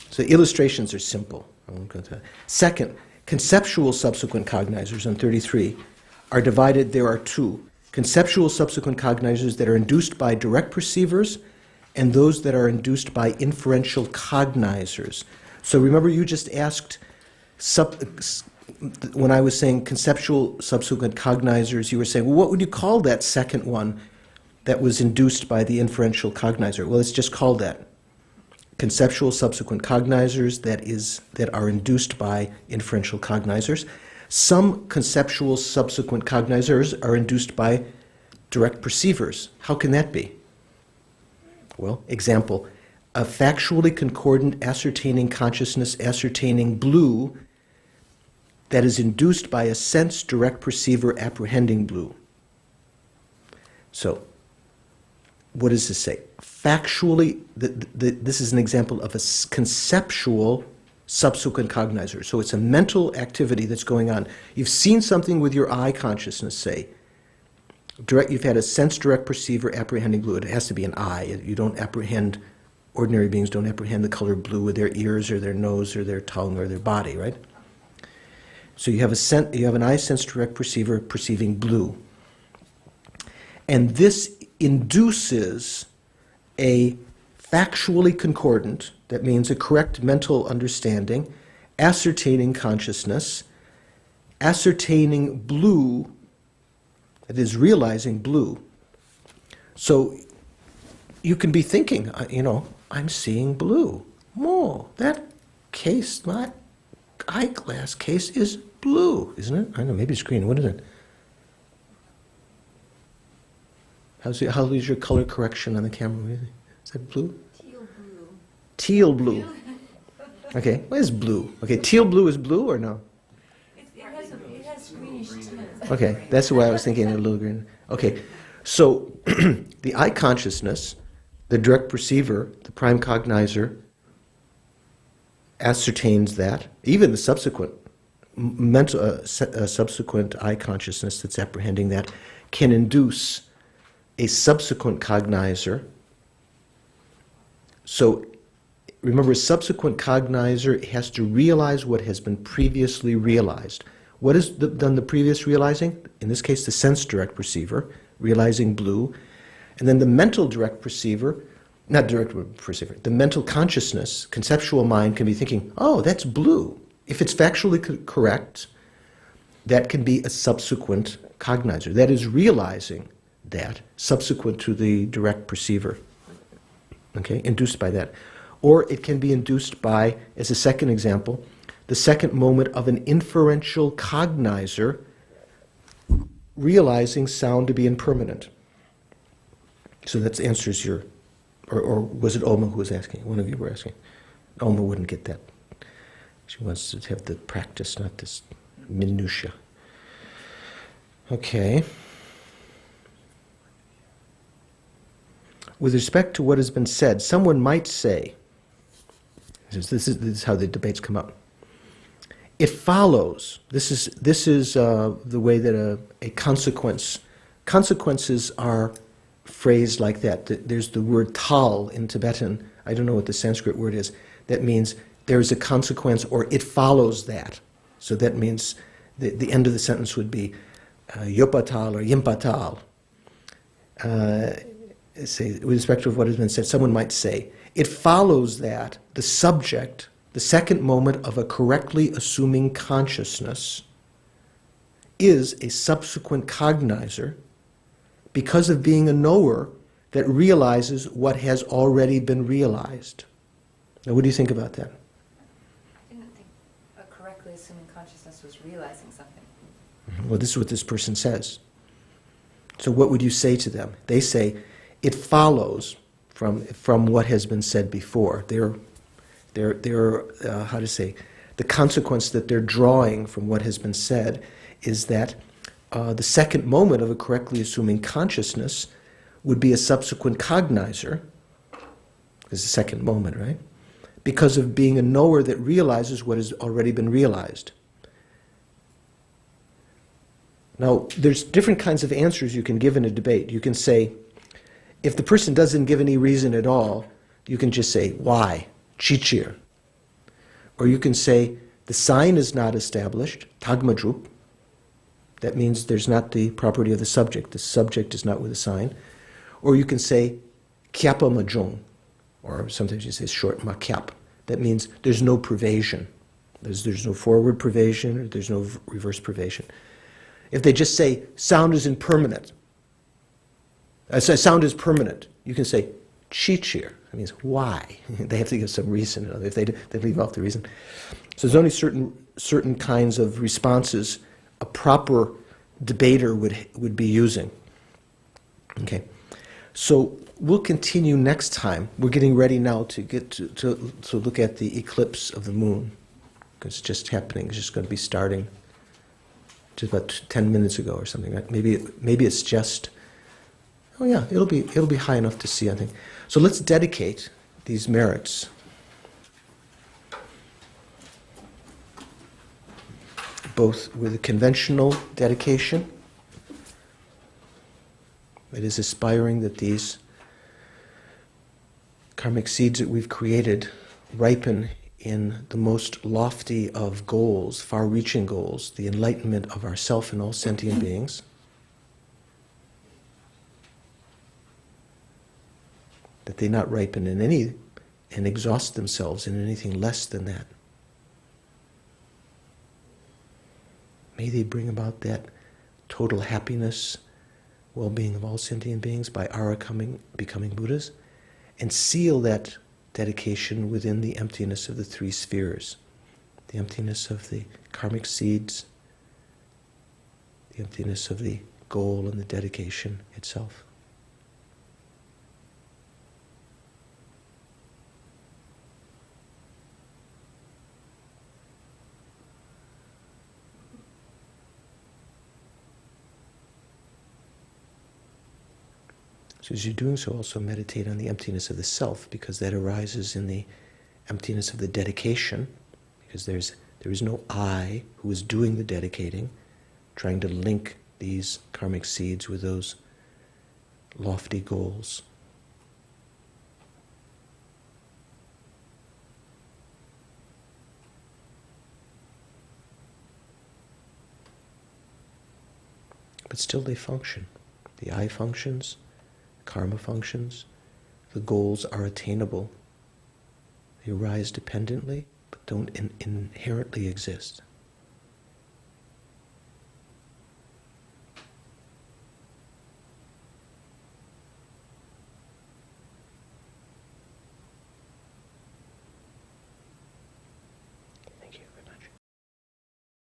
So illustrations are simple. I won't go into that. Second, conceptual subsequent cognizers on 33 are divided. There are two. Conceptual subsequent cognizers that are induced by direct perceivers and those that are induced by inferential cognizers. So remember you just asked, when I was saying conceptual subsequent cognizers, you were saying, well, what would you call that second one that was induced by the inferential cognizer? Well, it's just called that. Conceptual subsequent cognizers that are induced by inferential cognizers. Some conceptual subsequent cognizers are induced by direct perceivers. How can that be? Well, example, a factually concordant ascertaining consciousness ascertaining blue that is induced by a sense direct perceiver apprehending blue. So, what does this say? Factually, this is an example of a conceptual subsequent cognizer. So it's a mental activity that's going on. You've seen something with your eye consciousness, say. You've had a sense direct perceiver apprehending blue. It has to be an eye. You don't apprehend, ordinary beings don't apprehend the color blue with their ears or their nose or their tongue or their body, right? So you have an eye sense direct perceiver perceiving blue. And this induces a factually concordant, that means a correct mental understanding, ascertaining consciousness, ascertaining blue, that is realizing blue. So you can be thinking, I'm seeing blue. Oh, that case, that eyeglass case is blue, isn't it? I don't know, maybe it's green. What is it? How is your color correction on the camera? Is that blue? Teal blue. Teal blue. Okay, what is blue? Okay, teal blue is blue or no? It has greenish tint. Okay, that's why I was thinking a little green. Okay, so the eye consciousness, the direct perceiver, the prime cognizer, ascertains that. Even the subsequent subsequent eye consciousness that's apprehending that can induce a subsequent cognizer. So remember, a subsequent cognizer has to realize what has been previously realized. What has done the previous realizing? In this case, the sense direct perceiver, realizing blue. And then the mental direct perceiver, not direct perceiver, the mental consciousness, conceptual mind can be thinking, oh, that's blue. If it's factually correct, that can be a subsequent cognizer. That is realizing that, subsequent to the direct perceiver. Okay, induced by that. Or it can be induced by, as a second example, the second moment of an inferential cognizer realizing sound to be impermanent. So that answers your, or was it Oma who was asking? One of you were asking. Oma wouldn't get that. She wants to have the practice, not this minutia. Okay. With respect to what has been said, someone might say, this is how the debates come up. It follows, this is the way that a consequences are phrased like that. There's the word tal in Tibetan, I don't know what the Sanskrit word is, that means there's a consequence or it follows that. So that means the end of the sentence would be yopatal or yimpatal. Say, with respect to what has been said, someone might say, it follows that the subject, the second moment of a correctly assuming consciousness, is a subsequent cognizer because of being a knower that realizes what has already been realized. Now, what do you think about that? I didn't think a correctly assuming consciousness was realizing something. Well, this is what this person says. So what would you say to them? They say, it follows from what has been said before. They're how to say, the consequence that they're drawing from what has been said is that the second moment of a correctly assuming consciousness would be a subsequent cognizer. It's the second moment, right? Because of being a knower that realizes what has already been realized. Now, there's different kinds of answers you can give in a debate. You can say, If the person doesn't give any reason at all, you can just say, why? Chichir. Or you can say, the sign is not established, tagmadrup. That means there's not the property of the subject. The subject is not with a sign. Or you can say, kyapa majong. Or sometimes you say short makyap. That means there's no pervasion. There's no forward pervasion, or there's no reverse pervasion. If they just say, sound is impermanent, sound is permanent, you can say, chichir. That means why? They have to give some reason. If they leave off the reason. So there's only certain kinds of responses a proper debater would be using. Okay. So we'll continue next time. We're getting ready now to get to look at the eclipse of the moon. Because it's just happening. It's just going to be starting just about 10 minutes ago or something. Right? Maybe it's just. Oh yeah, it'll be high enough to see, I think. So let's dedicate these merits. Both with a conventional dedication, that is aspiring that these karmic seeds that we've created ripen in the most lofty of goals, far-reaching goals, the enlightenment of ourself and all sentient beings. That they not ripen in any and exhaust themselves in anything less than that. May they bring about that total happiness, well-being of all sentient beings by our becoming Buddhas, and seal that dedication within the emptiness of the three spheres, the emptiness of the karmic seeds, the emptiness of the goal and the dedication itself. So as you're doing so, also meditate on the emptiness of the self, because that arises in the emptiness of the dedication, because there is no I who is doing the dedicating, trying to link these karmic seeds with those lofty goals. But still they function. The I functions, karma functions, the goals are attainable. They arise dependently, but don't inherently exist.